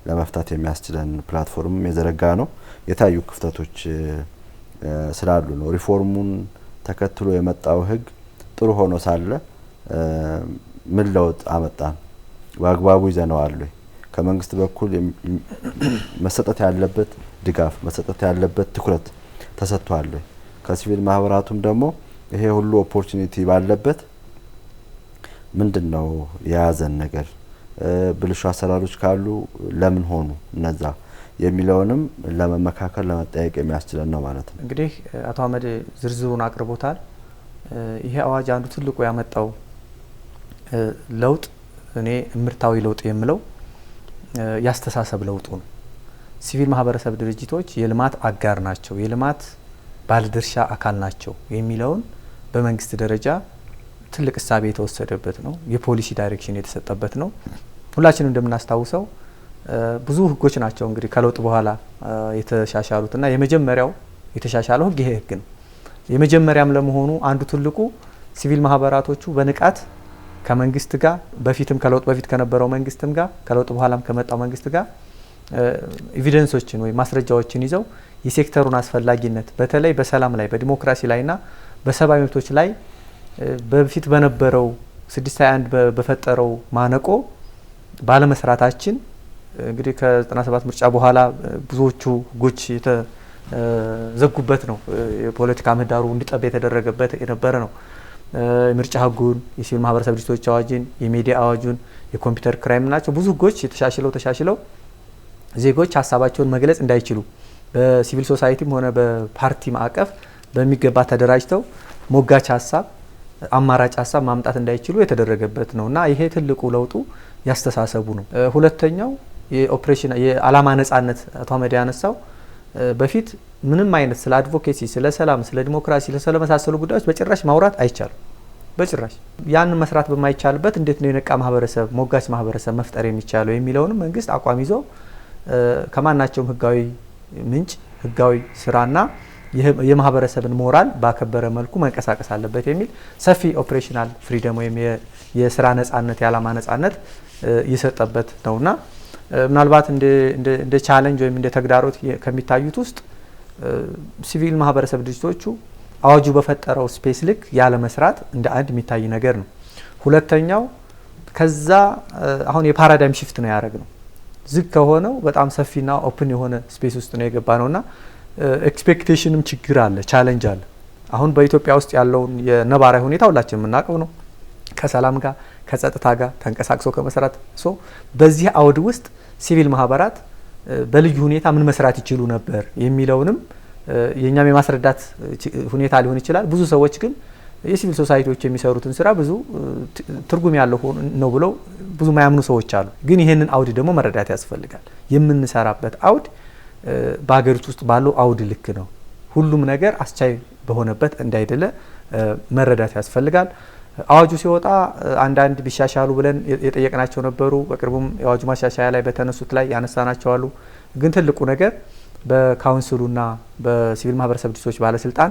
ለመፍታት የሚያስችለን ፕላትፎርም የዘረጋ ነው። የታዩ ክፍተቶች ስላሉ ነው። ሪፎርሙን ተከትሎ የመጣው ህግ ጥሩ ሆኖ ሳለ ምን ለውጥ አመጣን? በአግባቡ ይዘነዋል ወይ? ከመንግስት በኩል መሰጠት ያለበት ድጋፍ መሰጠት ያለበት ትኩረት ተሰጥቷል ወይ? ከሲቪል ማህበራቱም ደግሞ ይሄ ሁሉ ኦፖርቹኒቲ ባለበት ምንድነው የያዘን ነገር? ብልሹ አሰራሮች ካሉ ለምን ሆኑ እነዛ የሚለውንም ለመመካከል ለመጠየቅ የሚያስችለን ነው ማለት ነው። እንግዲህ አቶ አህመድ ዝርዝሩን አቅርቦታል። ይሄ አዋጅ አንዱ ትልቁ ያመጣው ለውጥ እኔ ምርታዊ ለውጥ የምለው ያስተሳሰብ ለውጡ ነው። ሲቪል ማህበረሰብ ድርጅቶች የልማት አጋር ናቸው፣ የልማት ባለድርሻ አካል ናቸው የሚለውን በመንግስት ደረጃ ትልቅ እሳቤ የተወሰደበት ነው። የፖሊሲ ዳይሬክሽን የተሰጠበት ነው። ሁላችንም እንደምናስታውሰው ብዙ ህጎች ናቸው እንግዲህ ከለውጥ በኋላ የተሻሻሉትና የመጀመሪያው የተሻሻለው ህግ ይሄ ህግ ነው። የመጀመሪያም ለመሆኑ አንዱ ትልቁ ሲቪል ማህበራቶቹ በንቃት ከመንግስት ጋር በፊትም ከለውጥ በፊት ከነበረው መንግስትም ጋር ከለውጥ በኋላም ከመጣው መንግስት ጋር ኤቪደንሶችን ወይ ማስረጃዎችን ይዘው የሴክተሩን አስፈላጊነት በተለይ በሰላም ላይ በዲሞክራሲ ላይና በሰብአዊ መብቶች ላይ በፊት በነበረው 621 በፈጠረው ማነቆ ባለመስራታችን እንግዲህ ከ97 ምርጫ በኋላ ብዙዎቹ ህጎች የተዘጉበት ነው። የፖለቲካ ምህዳሩ እንዲጠብ የተደረገበት የነበረ ነው። ምርጫ ህጉን፣ የሲቪል ማህበረሰብ ድርጅቶች አዋጅን፣ የሚዲያ አዋጁን፣ የኮምፒውተር ክራይም ናቸው ብዙ ህጎች ተሻሽለው ዜጎች ሀሳባቸውን መግለጽ እንዳይችሉ በሲቪል ሶሳይቲም ሆነ በፓርቲ ማዕቀፍ በሚገባ ተደራጅተው ሞጋች ሀሳብ አማራጭ ሀሳብ ማምጣት እንዳይችሉ የተደረገበት ነውና ይሄ ትልቁ ለውጡ ያስተሳሰቡ ነው። ሁለተኛው የኦፕሬሽን የዓላማ ነጻነት አቶ አህመድ ያነሳው በፊት ምንም አይነት ስለ አድቮኬሲ ስለ ሰላም ስለ ዲሞክራሲ ስለ መሳሰሉ ጉዳዮች በጭራሽ ማውራት አይቻልም። በጭራሽ ያን መስራት በማይቻልበት እንዴት ነው የነቃ ማህበረሰብ ሞጋች ማህበረሰብ መፍጠር የሚቻለው የሚለውንም መንግስት አቋም ይዞ ከማናቸውም ህጋዊ ምንጭ ህጋዊ ስራና የማህበረሰብን ሞራል ባከበረ መልኩ መንቀሳቀስ አለበት የሚል ሰፊ ኦፕሬሽናል ፍሪደም ወይም የስራ ነጻነት የዓላማ ነጻነት የሰጠበት ነውና ምናልባት እንደ ቻሌንጅ ወይም እንደ ተግዳሮት ከሚታዩት ውስጥ ሲቪል ማህበረሰብ ድርጅቶቹ አዋጁ በፈጠረው ስፔስ ልክ ያለ መስራት እንደ አንድ የሚታይ ነገር ነው። ሁለተኛው ከዛ አሁን የፓራዳይም ሽፍት ነው ያደረግነው። ዝግ ከሆነው በጣም ሰፊና ኦፕን የሆነ ስፔስ ውስጥ ነው የገባ ነውና ኤክስፔክቴሽንም ችግር አለ፣ ቻሌንጅ አለ። አሁን በኢትዮጵያ ውስጥ ያለውን የነባራዊ ሁኔታ ሁላችንም የምናውቀው ነው። ከሰላም ጋር ከጸጥታ ጋር ተንቀሳቅሶ ከመስራት በዚህ አውድ ውስጥ ሲቪል ማህበራት በልዩ ሁኔታ ምን መስራት ይችሉ ነበር የሚለውንም የኛም የማስረዳት ሁኔታ ሊሆን ይችላል። ብዙ ሰዎች ግን የሲቪል ሶሳይቲዎች የሚሰሩትን ስራ ብዙ ትርጉም ያለው ነው ብለው ብዙ ማያምኑ ሰዎች አሉ። ግን ይሄንን አውድ ደግሞ መረዳት ያስፈልጋል። የምንሰራበት አውድ በአገሪቱ ውስጥ ባለው አውድ ልክ ነው። ሁሉም ነገር አስቻይ በሆነበት እንዳይደለ መረዳት ያስፈልጋል። አዋጁ ሲወጣ አንዳንድ ቢሻሻሉ ብለን የጠየቅናቸው ነበሩ። በቅርቡም የአዋጁ ማሻሻያ ላይ በተነሱት ላይ ያነሳናቸው አሉ። ግን ትልቁ ነገር በካውንስሉና በሲቪል ማህበረሰብ ድርጅቶች ባለስልጣን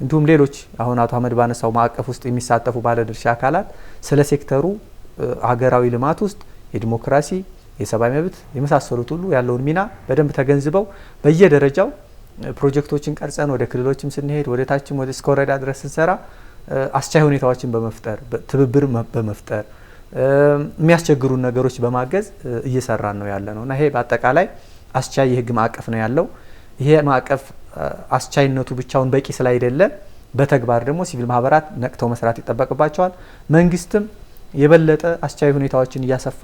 እንዲሁም ሌሎች አሁን አቶ አህመድ ባነሳው ማዕቀፍ ውስጥ የሚሳተፉ ባለድርሻ አካላት ስለ ሴክተሩ ሀገራዊ ልማት ውስጥ የዲሞክራሲ የሰብአዊ መብት የመሳሰሉት ሁሉ ያለውን ሚና በደንብ ተገንዝበው በየደረጃው ፕሮጀክቶችን ቀርጸን ወደ ክልሎችም ስንሄድ ወደ ታችም ወደ እስከ ወረዳ ድረስ ስንሰራ አስቻይ ሁኔታዎችን በመፍጠር ትብብር በመፍጠር የሚያስቸግሩን ነገሮች በማገዝ እየሰራን ነው ያለነውና ይሄ በአጠቃላይ አስቻይ የህግ ማዕቀፍ ነው ያለው። ይሄ ማዕቀፍ አስቻይነቱ ብቻውን በቂ ስላይደለ በተግባር ደግሞ ሲቪል ማህበራት ነቅተው መስራት ይጠበቅባቸዋል። መንግስትም የበለጠ አስቻይ ሁኔታዎችን እያሰፋ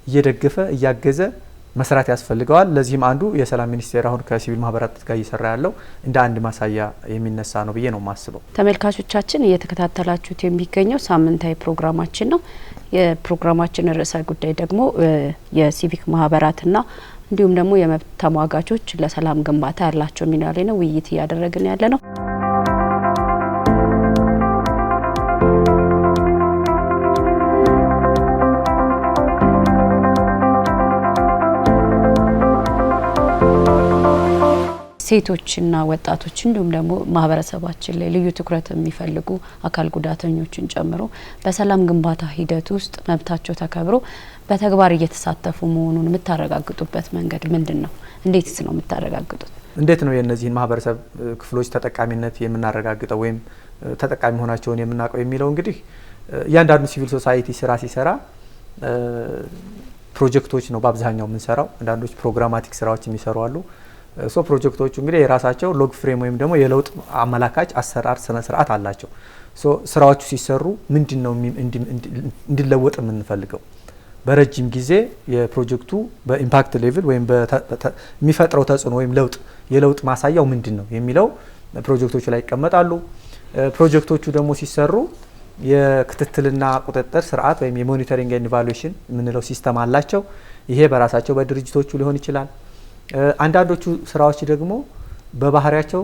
እየደገፈ እያገዘ መስራት ያስፈልገዋል። ለዚህም አንዱ የሰላም ሚኒስቴር አሁን ከሲቪል ማህበራት ጋር እየሰራ ያለው እንደ አንድ ማሳያ የሚነሳ ነው ብዬ ነው የማስበው። ተመልካቾቻችን እየተከታተላችሁት የሚገኘው ሳምንታዊ ፕሮግራማችን ነው። የፕሮግራማችን ርዕሰ ጉዳይ ደግሞ የሲቪክ ማህበራትና እንዲሁም ደግሞ የመብት ተሟጋቾች ለሰላም ግንባታ ያላቸው ሚና ላይ ነው ውይይት እያደረግን ያለ ነው። ሴቶችና ወጣቶች እንዲሁም ደግሞ ማህበረሰባችን ላይ ልዩ ትኩረት የሚፈልጉ አካል ጉዳተኞችን ጨምሮ በሰላም ግንባታ ሂደት ውስጥ መብታቸው ተከብሮ በተግባር እየተሳተፉ መሆኑን የምታረጋግጡበት መንገድ ምንድነው? እንዴትስ ነው የምታረጋግጡት? እንዴት ነው የነዚህን ማህበረሰብ ክፍሎች ተጠቃሚነት የምናረጋግጠው ወይም ተጠቃሚ ሆናቸውን የምናውቀው የሚለው እንግዲህ እያንዳንዱ ሲቪል ሶሳይቲ ስራ ሲሰራ ፕሮጀክቶች ነው በአብዛኛው የምንሰራው። አንዳንዶች ፕሮግራማቲክ ስራዎች የሚሰሩ አሉ። ሶ ፕሮጀክቶቹ እንግዲህ የራሳቸው ሎግ ፍሬም ወይም ደግሞ የለውጥ አመላካች አሰራር ስነ ስርዓት አላቸው። ሶ ስራዎቹ ሲሰሩ ምንድነው እንዲለወጥ የምንፈልገው በረጅም ጊዜ የፕሮጀክቱ በኢምፓክት ሌቭል ወይም የሚፈጥረው ተጽዕኖ ወይም የለውጥ ማሳያው ምንድነው የሚለው ፕሮጀክቶቹ ላይ ይቀመጣሉ። ፕሮጀክቶቹ ደግሞ ሲሰሩ የክትትልና ቁጥጥር ስርዓት ወይም የሞኒተሪንግ ኤንድ ኢቫሉዌሽን የምንለው ሲስተም አላቸው። ይሄ በራሳቸው በድርጅቶቹ ሊሆን ይችላል። አንዳንዶቹ ስራዎች ደግሞ በባህሪያቸው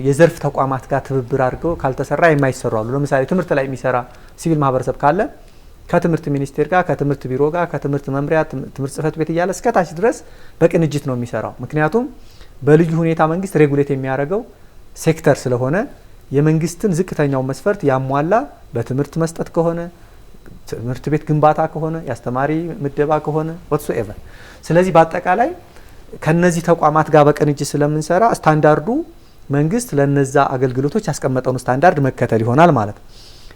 የዘርፍ ተቋማት ጋር ትብብር አድርገው ካልተሰራ የማይሰሩ አሉ። ለምሳሌ ትምህርት ላይ የሚሰራ ሲቪል ማህበረሰብ ካለ ከትምህርት ሚኒስቴር ጋር ከትምህርት ቢሮ ጋር ከትምህርት መምሪያ ትምህርት ጽህፈት ቤት እያለ እስከ ታች ድረስ በቅንጅት ነው የሚሰራው። ምክንያቱም በልዩ ሁኔታ መንግስት ሬጉሌት የሚያደርገው ሴክተር ስለሆነ የመንግስትን ዝቅተኛው መስፈርት ያሟላ በትምህርት መስጠት ከሆነ ትምህርት ቤት ግንባታ ከሆነ ያስተማሪ ምደባ ከሆነ whatsoever። ስለዚህ በአጠቃላይ ከነዚህ ተቋማት ጋር በቅንጅት ስለምንሰራ ስታንዳርዱ መንግስት ለነዛ አገልግሎቶች ያስቀመጠውን ስታንዳርድ መከተል ይሆናል ማለት ነው።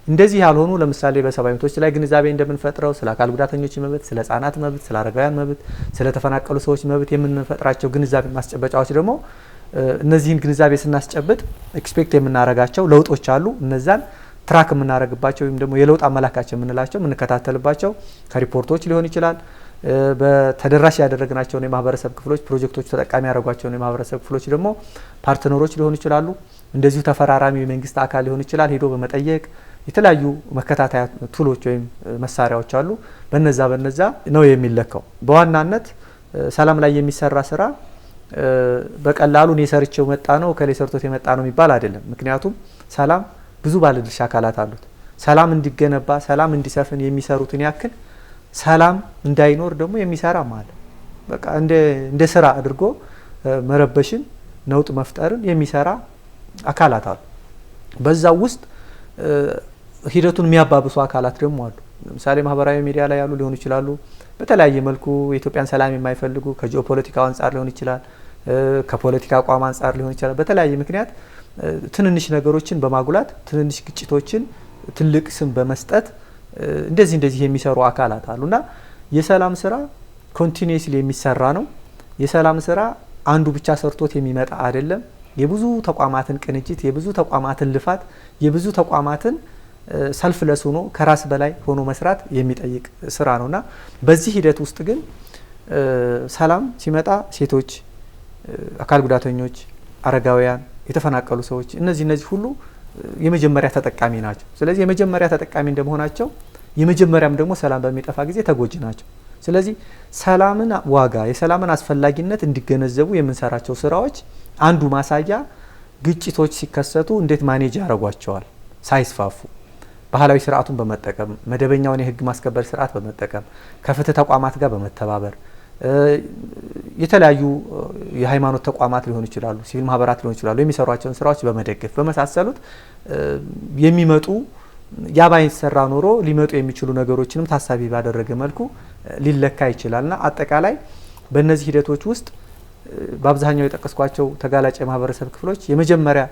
እንደዚህ ያልሆኑ ለምሳሌ በሰብአዊ መብቶች ላይ ግንዛቤ እንደምንፈጥረው ስለ አካል ጉዳተኞች መብት፣ ስለ ህጻናት መብት፣ ስለ አረጋውያን መብት፣ ስለ ተፈናቀሉ ሰዎች መብት የምንፈጥራቸው ግንዛቤ ማስጨበጫዎች ደግሞ እነዚህን ግንዛቤ ስናስጨብጥ ኤክስፔክት የምናረጋቸው ለውጦች አሉ። እነዛን ትራክ የምናረግባቸው ወይም ደግሞ የለውጥ አመላካች የምንላቸው የምንከታተልባቸው ከሪፖርቶች ሊሆን ይችላል። በተደራሽ ያደረግናቸውን የማህበረሰብ ክፍሎች ፕሮጀክቶች ተጠቃሚ ያደርጓቸውን የማህበረሰብ ክፍሎች ደግሞ ፓርትነሮች ሊሆኑ ይችላሉ። እንደዚሁ ተፈራራሚ የመንግስት አካል ሊሆን ይችላል። ሄዶ በመጠየቅ የተለያዩ መከታተያ ቱሎች ወይም መሳሪያዎች አሉ። በነዛ ነው የሚለካው። በዋናነት ሰላም ላይ የሚሰራ ስራ በቀላሉ እኔ ሰርቼው መጣ ነው ከሌ ሰርቶት የመጣ ነው የሚባል አይደለም። ምክንያቱም ሰላም ብዙ ባለድርሻ አካላት አሉት። ሰላም እንዲገነባ ሰላም እንዲሰፍን የሚሰሩትን ያክል ሰላም እንዳይኖር ደግሞ የሚሰራ ማለት በቃ እንደ ስራ አድርጎ መረበሽን ነውጥ መፍጠርን የሚሰራ አካላት አሉ። በዛው ውስጥ ሂደቱን የሚያባብሱ አካላት ደግሞ አሉ። ለምሳሌ ማህበራዊ ሚዲያ ላይ ያሉ ሊሆኑ ይችላሉ። በተለያየ መልኩ የኢትዮጵያን ሰላም የማይፈልጉ ከጂኦፖለቲካው አንጻር ሊሆን ይችላል፣ ከፖለቲካ አቋም አንጻር ሊሆን ይችላል። በተለያየ ምክንያት ትንንሽ ነገሮችን በማጉላት ትንንሽ ግጭቶችን ትልቅ ስም በመስጠት እንደዚህ የሚሰሩ አካላት አሉና የሰላም ስራ ኮንቲኒዩስሊ የሚሰራ ነው። የሰላም ስራ አንዱ ብቻ ሰርቶት የሚመጣ አይደለም። የብዙ ተቋማትን ቅንጅት፣ የብዙ ተቋማትን ልፋት፣ የብዙ ተቋማትን ሰልፍለስ ሆኖ ከራስ በላይ ሆኖ መስራት የሚጠይቅ ስራ ነውና በዚህ ሂደት ውስጥ ግን ሰላም ሲመጣ ሴቶች፣ አካል ጉዳተኞች፣ አረጋውያን፣ የተፈናቀሉ ሰዎች እነዚህ ሁሉ የመጀመሪያ ተጠቃሚ ናቸው። ስለዚህ የመጀመሪያ ተጠቃሚ እንደመሆናቸው የመጀመሪያም ደግሞ ሰላም በሚጠፋ ጊዜ ተጎጂ ናቸው። ስለዚህ ሰላምን ዋጋ የሰላምን አስፈላጊነት እንዲገነዘቡ የምንሰራቸው ስራዎች አንዱ ማሳያ ግጭቶች ሲከሰቱ እንዴት ማኔጅ ያደርጓቸዋል ሳይስፋፉ ባህላዊ ስርዓቱን በመጠቀም መደበኛውን የህግ ማስከበር ስርዓት በመጠቀም ከፍትህ ተቋማት ጋር በመተባበር የተለያዩ የሃይማኖት ተቋማት ሊሆኑ ይችላሉ፣ ሲቪል ማህበራት ሊሆኑ ይችላሉ የሚሰሯቸውን ስራዎች በመደገፍ በመሳሰሉት የሚመጡ ያባይ ሰራ ኖሮ ሊመጡ የሚችሉ ነገሮችንም ታሳቢ ባደረገ መልኩ ሊለካ ይችላልና አጠቃላይ በእነዚህ ሂደቶች ውስጥ በአብዛኛው የጠቀስኳቸው ተጋላጭ የማህበረሰብ ክፍሎች የመጀመሪያ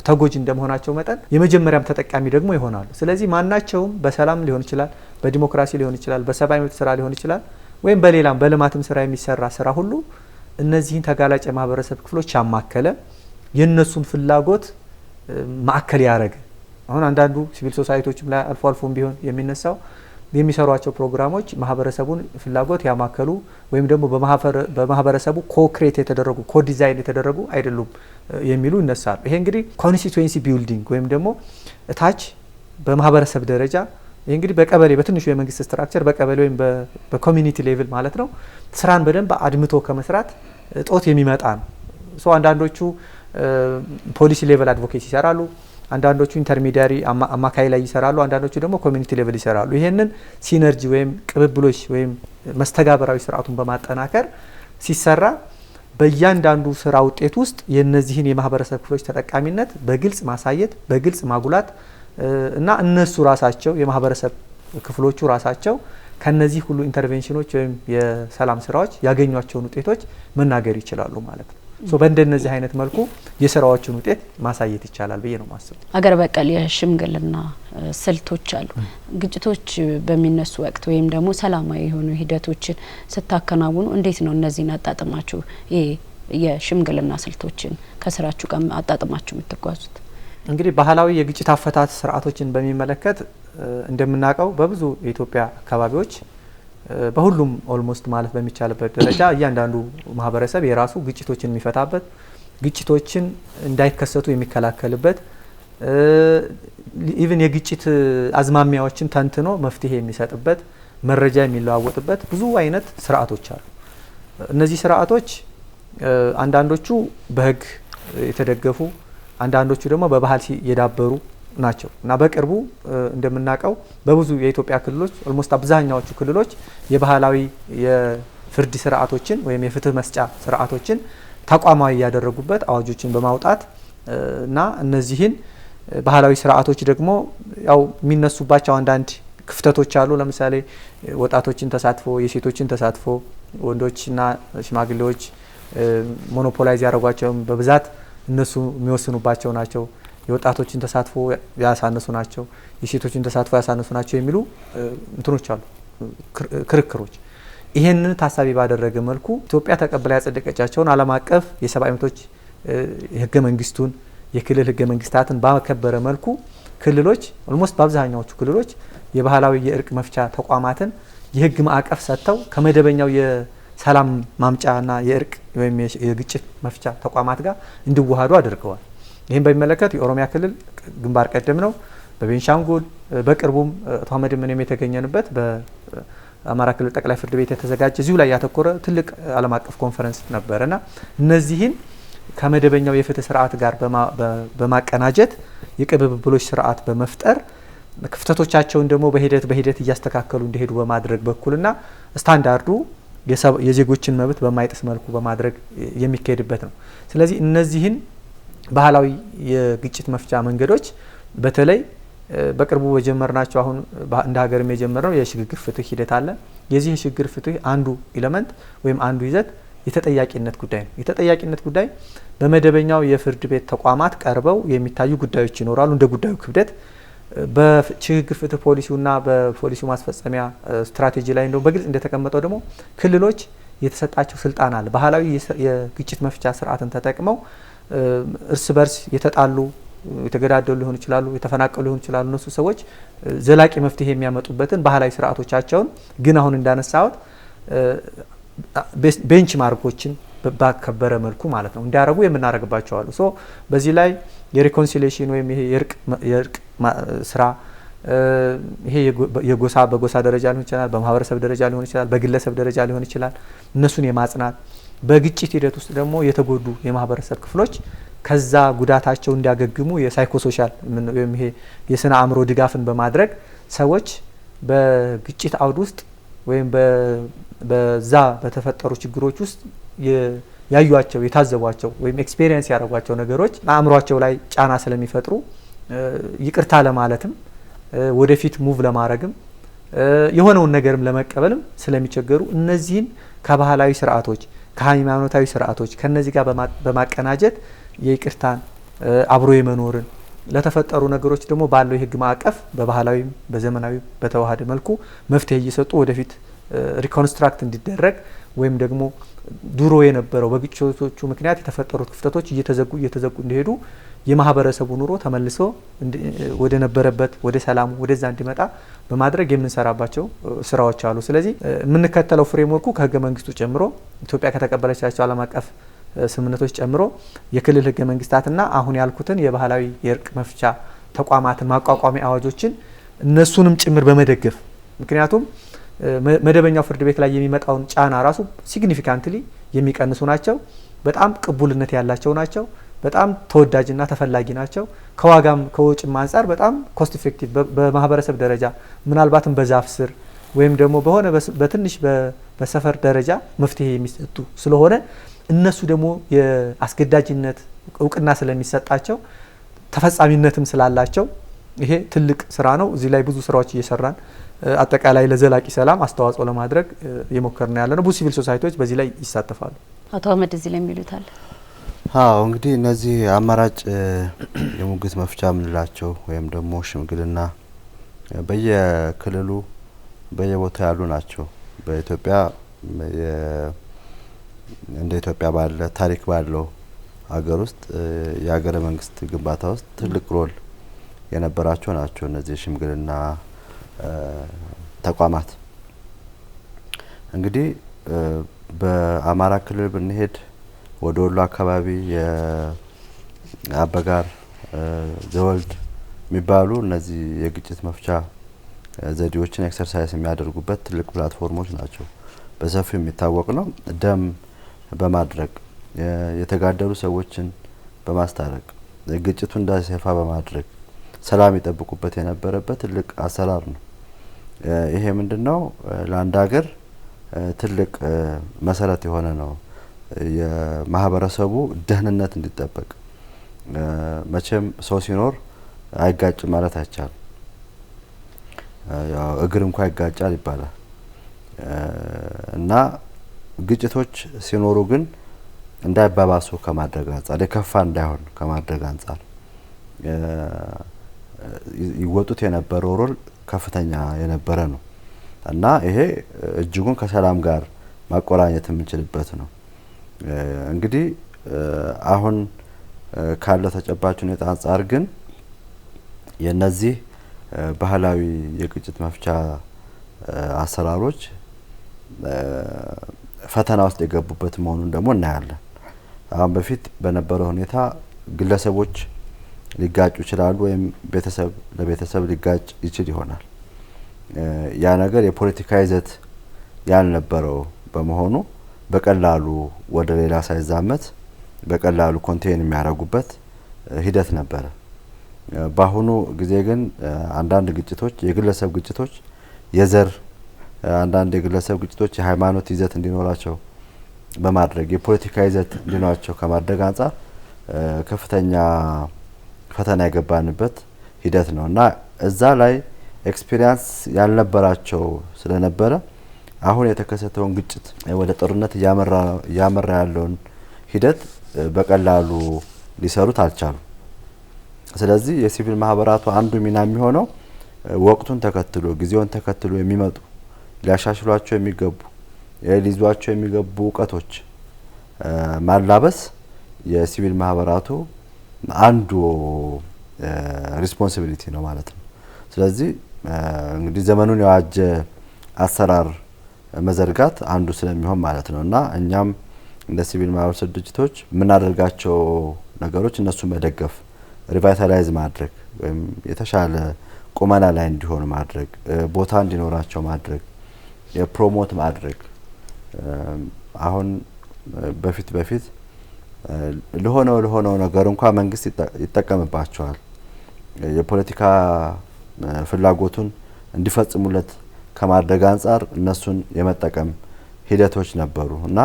ተጎጂ እንደመሆናቸው መጠን የመጀመሪያም ተጠቃሚ ደግሞ ይሆናሉ። ስለዚህ ማናቸውም በሰላም ሊሆን ይችላል፣ በዲሞክራሲ ሊሆን ይችላል፣ በሰብአዊ መብት ስራ ሊሆን ይችላል ወይም በሌላም በልማትም ስራ የሚሰራ ስራ ሁሉ እነዚህን ተጋላጭ የማህበረሰብ ክፍሎች ያማከለ የነሱን ፍላጎት ማዕከል ያደረገ አሁን አንዳንዱ ሲቪል ሶሳይቲዎችም ላይ አልፎም ቢሆን የሚነሳው የሚሰሯቸው ፕሮግራሞች ማህበረሰቡን ፍላጎት ያማከሉ ወይም ደግሞ በማህበረሰቡ ኮክሬት የተደረጉ ኮዲዛይን የተደረጉ አይደሉም የሚሉ ይነሳሉ። ይሄ እንግዲህ ኮንስቲትዩዌንሲ ቢልዲንግ ወይም ደግሞ ታች በማህበረሰብ ደረጃ ይሄ እንግዲህ በቀበሌ በትንሹ የመንግስት ስትራክቸር በቀበሌ ወይም በኮሚኒቲ ሌቭል ማለት ነው ስራን በደንብ አድምቶ ከመስራት ጦት የሚመጣ ነው። ሶ አንዳንዶቹ ፖሊሲ ሌቭል አድቮኬሲ ይሰራሉ፣ አንዳንዶቹ ኢንተርሚዲያሪ አማካይ ላይ ይሰራሉ፣ አንዳንዶቹ ደግሞ ኮሚኒቲ ሌቭል ይሰራሉ። ይሄንን ሲነርጂ ወይም ቅብብሎች ወይም መስተጋብራዊ ስርዓቱን በማጠናከር ሲሰራ በእያንዳንዱ ስራ ውጤት ውስጥ የነዚህን የማህበረሰብ ክፍሎች ተጠቃሚነት በግልጽ ማሳየት በግልጽ ማጉላት እና እነሱ ራሳቸው የማህበረሰብ ክፍሎቹ ራሳቸው ከነዚህ ሁሉ ኢንተርቬንሽኖች ወይም የሰላም ስራዎች ያገኟቸውን ውጤቶች መናገር ይችላሉ ማለት ነው። በእንደነዚህ አይነት መልኩ የስራዎችን ውጤት ማሳየት ይቻላል ብዬ ነው ማስበው። አገር በቀል የሽምግልና ስልቶች አሉ። ግጭቶች በሚነሱ ወቅት ወይም ደግሞ ሰላማዊ የሆኑ ሂደቶችን ስታከናውኑ እንዴት ነው እነዚህን አጣጥማችሁ የሽምግልና ስልቶችን ከስራችሁ ጋር አጣጥማችሁ የምትጓዙት? እንግዲህ ባህላዊ የግጭት አፈታት ስርዓቶችን በሚመለከት እንደምናውቀው በብዙ የኢትዮጵያ አካባቢዎች በሁሉም ኦልሞስት ማለት በሚቻልበት ደረጃ እያንዳንዱ ማህበረሰብ የራሱ ግጭቶችን የሚፈታበት ግጭቶችን እንዳይከሰቱ የሚከላከልበት ኢቭን የግጭት አዝማሚያዎችን ተንትኖ መፍትሄ የሚሰጥበት መረጃ የሚለዋወጥበት ብዙ አይነት ስርዓቶች አሉ። እነዚህ ስርዓቶች አንዳንዶቹ በህግ የተደገፉ አንዳንዶቹ ደግሞ በባህል የዳበሩ ናቸው እና በቅርቡ እንደምናውቀው በብዙ የኢትዮጵያ ክልሎች ኦልሞስት አብዛኛዎቹ ክልሎች የባህላዊ የፍርድ ስርዓቶችን ወይም የፍትህ መስጫ ስርዓቶችን ተቋማዊ ያደረጉበት አዋጆችን በማውጣት እና እነዚህን ባህላዊ ስርዓቶች ደግሞ ያው የሚነሱባቸው አንዳንድ ክፍተቶች አሉ። ለምሳሌ ወጣቶችን ተሳትፎ የሴቶችን ተሳትፎ ወንዶችና ሽማግሌዎች ሞኖፖላይዝ ያደረጓቸው በብዛት እነሱ የሚወስኑባቸው ናቸው። የወጣቶችን ተሳትፎ ያሳነሱ ናቸው፣ የሴቶችን ተሳትፎ ያሳነሱ ናቸው የሚሉ እንትኖች አሉ፣ ክርክሮች። ይሄንን ታሳቢ ባደረገ መልኩ ኢትዮጵያ ተቀብላ ያጸደቀቻቸውን ዓለም አቀፍ የሰብአዊ መብቶች ህገ መንግስቱን የክልል ህገ መንግስታትን ባከበረ መልኩ ክልሎች ኦልሞስት በአብዛኛዎቹ ክልሎች የባህላዊ የእርቅ መፍቻ ተቋማትን የህግ ማዕቀፍ ሰጥተው ከመደበኛው የሰላም ማምጫና የእርቅ ወይም የግጭት መፍቻ ተቋማት ጋር እንዲዋሃዱ አድርገዋል። ይህን በሚመለከት የኦሮሚያ ክልል ግንባር ቀደም ነው። በቤንሻንጉል በቅርቡም አቶ አህመድ ምንም የተገኘንበት በአማራ ክልል ጠቅላይ ፍርድ ቤት የተዘጋጀ እዚሁ ላይ ያተኮረ ትልቅ ዓለም አቀፍ ኮንፈረንስ ነበርና እነዚህን ከመደበኛው የፍትህ ስርዓት ጋር በማቀናጀት የቅብብሎች ስርዓት በመፍጠር ክፍተቶቻቸውን ደግሞ በሂደት እያስተካከሉ እንዲሄዱ በማድረግ በኩልና ስታንዳርዱ የዜጎችን መብት በማይጥስ መልኩ በማድረግ የሚካሄድበት ነው። ስለዚህ እነዚህን ባህላዊ የግጭት መፍቻ መንገዶች በተለይ በቅርቡ በጀመርናቸው አሁን እንደ ሀገርም የጀመረው የሽግግር ፍትህ ሂደት አለ። የዚህ የሽግግር ፍትህ አንዱ ኤሌመንት ወይም አንዱ ይዘት የተጠያቂነት ጉዳይ ነው። የተጠያቂነት ጉዳይ በመደበኛው የፍርድ ቤት ተቋማት ቀርበው የሚታዩ ጉዳዮች ይኖራሉ። እንደ ጉዳዩ ክብደት በሽግግር ፍትህ ፖሊሲውና በፖሊሲው ማስፈጸሚያ ስትራቴጂ ላይ እንደው በግልጽ እንደተቀመጠው ደግሞ ክልሎች የተሰጣቸው ስልጣን አለ። ባህላዊ የግጭት መፍቻ ስርዓትን ተጠቅመው እርስ በርስ የተጣሉ የተገዳደሉ ሊሆኑ ይችላሉ፣ የተፈናቀሉ ሊሆኑ ይችላሉ። እነሱ ሰዎች ዘላቂ መፍትሄ የሚያመጡበትን ባህላዊ ስርዓቶቻቸውን ግን አሁን እንዳነሳሁት ቤንች ማርኮችን ባከበረ መልኩ ማለት ነው እንዲያረጉ የምናረግባቸው አሉ። ሶ በዚህ ላይ የሪኮንሲሊዬሽን ወይም ይሄ የእርቅ ስራ ይሄ የጎሳ በጎሳ ደረጃ ሊሆን ይችላል፣ በማህበረሰብ ደረጃ ሊሆን ይችላል፣ በግለሰብ ደረጃ ሊሆን ይችላል። እነሱን የማጽናት በግጭት ሂደት ውስጥ ደግሞ የተጎዱ የማህበረሰብ ክፍሎች ከዛ ጉዳታቸው እንዲያገግሙ የሳይኮሶሻል ወይም ይሄ የስነ አእምሮ ድጋፍን በማድረግ ሰዎች በግጭት አውድ ውስጥ ወይም በዛ በተፈጠሩ ችግሮች ውስጥ ያዩዋቸው የታዘቧቸው ወይም ኤክስፔሪየንስ ያደረጓቸው ነገሮች አእምሯቸው ላይ ጫና ስለሚፈጥሩ ይቅርታ ለማለትም ወደፊት ሙቭ ለማድረግም የሆነውን ነገርም ለመቀበልም ስለሚቸገሩ እነዚህን ከባህላዊ ስርዓቶች ከሃይማኖታዊ ስርዓቶች ከነዚህ ጋር በማቀናጀት የይቅርታን አብሮ የመኖርን ለተፈጠሩ ነገሮች ደግሞ ባለው የህግ ማዕቀፍ በባህላዊም በዘመናዊ በተዋሃደ መልኩ መፍትሄ እየሰጡ ወደፊት ሪኮንስትራክት እንዲደረግ ወይም ደግሞ ድሮ የነበረው በግጭቶቹ ምክንያት የተፈጠሩት ክፍተቶች እየተዘጉ እንዲሄዱ የማህበረሰቡ ኑሮ ተመልሶ ወደ ነበረበት ወደ ሰላሙ ወደዛ እንዲመጣ በማድረግ የምንሰራባቸው ስራዎች አሉ። ስለዚህ የምንከተለው ፍሬምወርኩ ከህገ መንግስቱ ጨምሮ ኢትዮጵያ ከተቀበለቻቸው ዓለም አቀፍ ስምምነቶች ጨምሮ የክልል ህገ መንግስታትና አሁን ያልኩትን የባህላዊ የእርቅ መፍቻ ተቋማትን ማቋቋሚያ አዋጆችን እነሱንም ጭምር በመደገፍ ምክንያቱም መደበኛው ፍርድ ቤት ላይ የሚመጣውን ጫና ራሱ ሲግኒፊካንትሊ የሚቀንሱ ናቸው። በጣም ቅቡልነት ያላቸው ናቸው። በጣም ተወዳጅና ተፈላጊ ናቸው። ከዋጋም ከወጭም አንጻር በጣም ኮስት ኢፌክቲቭ በማህበረሰብ ደረጃ ምናልባትም በዛፍ ስር ወይም ደግሞ በሆነ በትንሽ በሰፈር ደረጃ መፍትሄ የሚሰጡ ስለሆነ እነሱ ደግሞ የአስገዳጅነት እውቅና ስለሚሰጣቸው ተፈጻሚነትም ስላላቸው ይሄ ትልቅ ስራ ነው። እዚህ ላይ ብዙ ስራዎች እየሰራን አጠቃላይ ለዘላቂ ሰላም አስተዋጽኦ ለማድረግ የሞከርነው ያለ ነው። ብዙ ሲቪል ሶሳይቲዎች በዚህ ላይ ይሳተፋሉ። አቶ አህመድ እዚህ ላይ የሚሉታል? አዎ እንግዲህ እነዚህ አማራጭ የሙግት መፍቻ ምንላቸው ወይም ደግሞ ሽምግልና በየክልሉ በየቦታው ያሉ ናቸው። በኢትዮጵያ እንደ ኢትዮጵያ ባለ ታሪክ ባለው ሀገር ውስጥ የሀገረ መንግስት ግንባታ ውስጥ ትልቅ ሮል የነበራቸው ናቸው እነዚህ ሽምግልና ተቋማት። እንግዲህ በአማራ ክልል ብንሄድ ወደ ወሎ አካባቢ የአበጋር ዘወልድ የሚባሉ እነዚህ የግጭት መፍቻ ዘዴዎችን ኤክሰርሳይዝ የሚያደርጉበት ትልቅ ፕላትፎርሞች ናቸው። በሰፊው የሚታወቅ ነው። ደም በማድረግ የተጋደሉ ሰዎችን በማስታረቅ ግጭቱ እንዳይሰፋ በማድረግ ሰላም ይጠብቁበት የነበረበት ትልቅ አሰራር ነው። ይሄ ምንድነው ለአንድ ሀገር ትልቅ መሰረት የሆነ ነው። የማህበረሰቡ ደህንነት እንዲጠበቅ መቼም ሰው ሲኖር አይጋጭም ማለት አይቻልም። ያው እግር እንኳን ይጋጫል ይባላል እና ግጭቶች ሲኖሩ ግን እንዳይባባሱ ከማድረግ አንጻር የከፋ እንዳይሆን ከማድረግ አንጻር ይወጡት የነበረው ሮል ከፍተኛ የነበረ ነው እና ይሄ እጅጉን ከሰላም ጋር ማቆራኘት የምንችልበት ነው። እንግዲህ አሁን ካለው ተጨባጭ ሁኔታ አንጻር ግን የነዚህ ባህላዊ የግጭት መፍቻ አሰራሮች ፈተና ውስጥ የገቡበት መሆኑን ደግሞ እናያለን። አሁን በፊት በነበረው ሁኔታ ግለሰቦች ሊጋጩ ይችላሉ ወይም ቤተሰብ ለቤተሰብ ሊጋጭ ይችል ይሆናል። ያ ነገር የፖለቲካ ይዘት ያልነበረው በመሆኑ በቀላሉ ወደ ሌላ ሳይዛመት በቀላሉ ኮንቴን የሚያደርጉበት ሂደት ነበረ። በአሁኑ ጊዜ ግን አንዳንድ ግጭቶች የግለሰብ ግጭቶች የዘር አንዳንድ የግለሰብ ግጭቶች የሃይማኖት ይዘት እንዲኖራቸው በማድረግ የፖለቲካ ይዘት እንዲኖራቸው ከማድረግ አንጻር ከፍተኛ ፈተና የገባንበት ሂደት ነውና እዛ ላይ ኤክስፒሪያንስ ያልነበራቸው ስለነበረ አሁን የተከሰተውን ግጭት ወደ ጦርነት ያመራ ያለውን ሂደት በቀላሉ ሊሰሩት አልቻሉም። ስለዚህ የሲቪል ማህበራቱ አንዱ ሚና የሚሆነው ወቅቱን ተከትሎ ጊዜውን ተከትሎ የሚመጡ ሊያሻሽሏቸው የሚገቡ ሊይዟቸው የሚገቡ እውቀቶች ማላበስ የሲቪል ማህበራቱ አንዱ ሪስፖንሲቢሊቲ ነው ማለት ነው። ስለዚህ እንግዲህ ዘመኑን የዋጀ አሰራር መዘርጋት አንዱ ስለሚሆን ማለት ነውና እኛም እንደ ሲቪል ማህበረሰብ ድርጅቶች የምናደርጋቸው ነገሮች እነሱ መደገፍ ሪቫይታላይዝ ማድረግ ወይም የተሻለ ቁመና ላይ እንዲሆኑ ማድረግ ቦታ እንዲኖራቸው ማድረግ የፕሮሞት ማድረግ አሁን በፊት ለሆነው ነገር እንኳን መንግስት ይጠቀምባቸዋል የፖለቲካ ፍላጎቱን እንዲፈጽሙለት ከማድረግ አንጻር እነሱን የመጠቀም ሂደቶች ነበሩ እና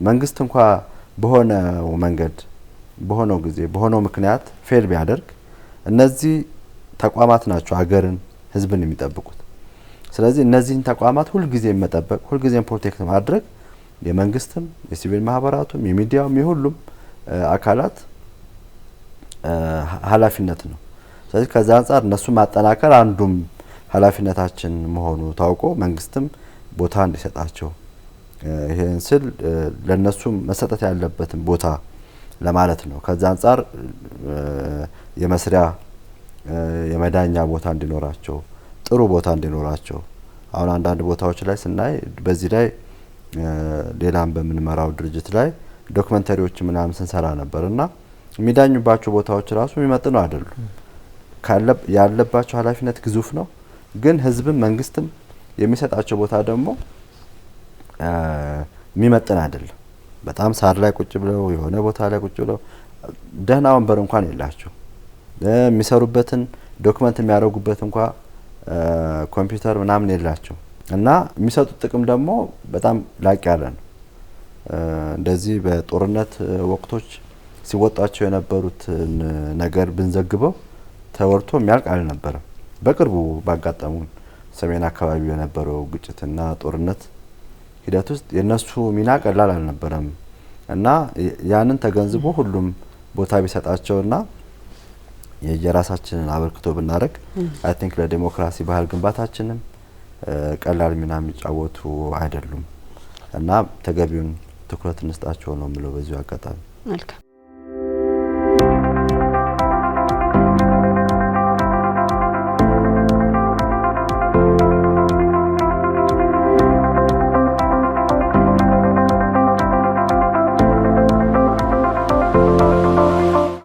መንግስት እንኳን በሆነው መንገድ በሆነው ጊዜ በሆነው ምክንያት ፌል ቢያደርግ እነዚህ ተቋማት ናቸው ሀገርን ህዝብን የሚጠብቁት። ስለዚህ እነዚህን ተቋማት ሁሉ ጊዜ መጠበቅ ሁሉ ጊዜ ፕሮቴክት ማድረግ የመንግስትም የሲቪል ማህበራቱም የሚዲያውም የሁሉም አካላት ኃላፊነት ነው። ስለዚህ ከዛ አንጻር እነሱ ማጠናከር አንዱም ኃላፊነታችን መሆኑ ታውቆ መንግስትም ቦታ እንዲሰጣቸው ይሄን ስል ለነሱ መሰጠት ያለበትን ቦታ ለማለት ነው። ከዛ አንጻር የመስሪያ የመዳኛ ቦታ እንዲኖራቸው ጥሩ ቦታ እንዲኖራቸው አሁን አንዳንድ ቦታዎች ላይ ስናይ በዚህ ላይ ሌላም በምንመራው ድርጅት ላይ ዶክመንተሪዎች ምናምን ስንሰራ ነበርና የሚዳኙባቸው ቦታዎች ራሱ የሚመጥኑ አይደሉም። ያለባቸው ኃላፊነት ግዙፍ ነው። ግን ህዝብም መንግስትም የሚሰጣቸው ቦታ ደግሞ የሚመጥን አይደለም። በጣም ሳር ላይ ቁጭ ብለው የሆነ ቦታ ላይ ቁጭ ብለው ደህና ወንበር እንኳን የላቸው የሚሰሩበትን ዶክመንት የሚያደርጉበት እንኳን ኮምፒውተር ምናምን የላቸው እና የሚሰጡት ጥቅም ደግሞ በጣም ላቅ ያለ ነው። እንደዚህ በጦርነት ወቅቶች ሲወጣቸው የነበሩት ነገር ብንዘግበው ተወርቶ የሚያልቅ አልነበረም። በቅርቡ ባጋጠሙን ሰሜን አካባቢ የነበረው ግጭትና ጦርነት ሂደት ውስጥ የነሱ ሚና ቀላል አልነበረም እና ያንን ተገንዝቦ ሁሉም ቦታ ቢሰጣቸውና የየራሳችንን አበርክቶ ብናረግ አይ ቲንክ ለዲሞክራሲ ባህል ግንባታችንም ቀላል ሚና የሚጫወቱ አይደሉም እና ተገቢውን ትኩረት እንስጣቸው ነው ምለው በዚሁ አጋጣሚ። መልካም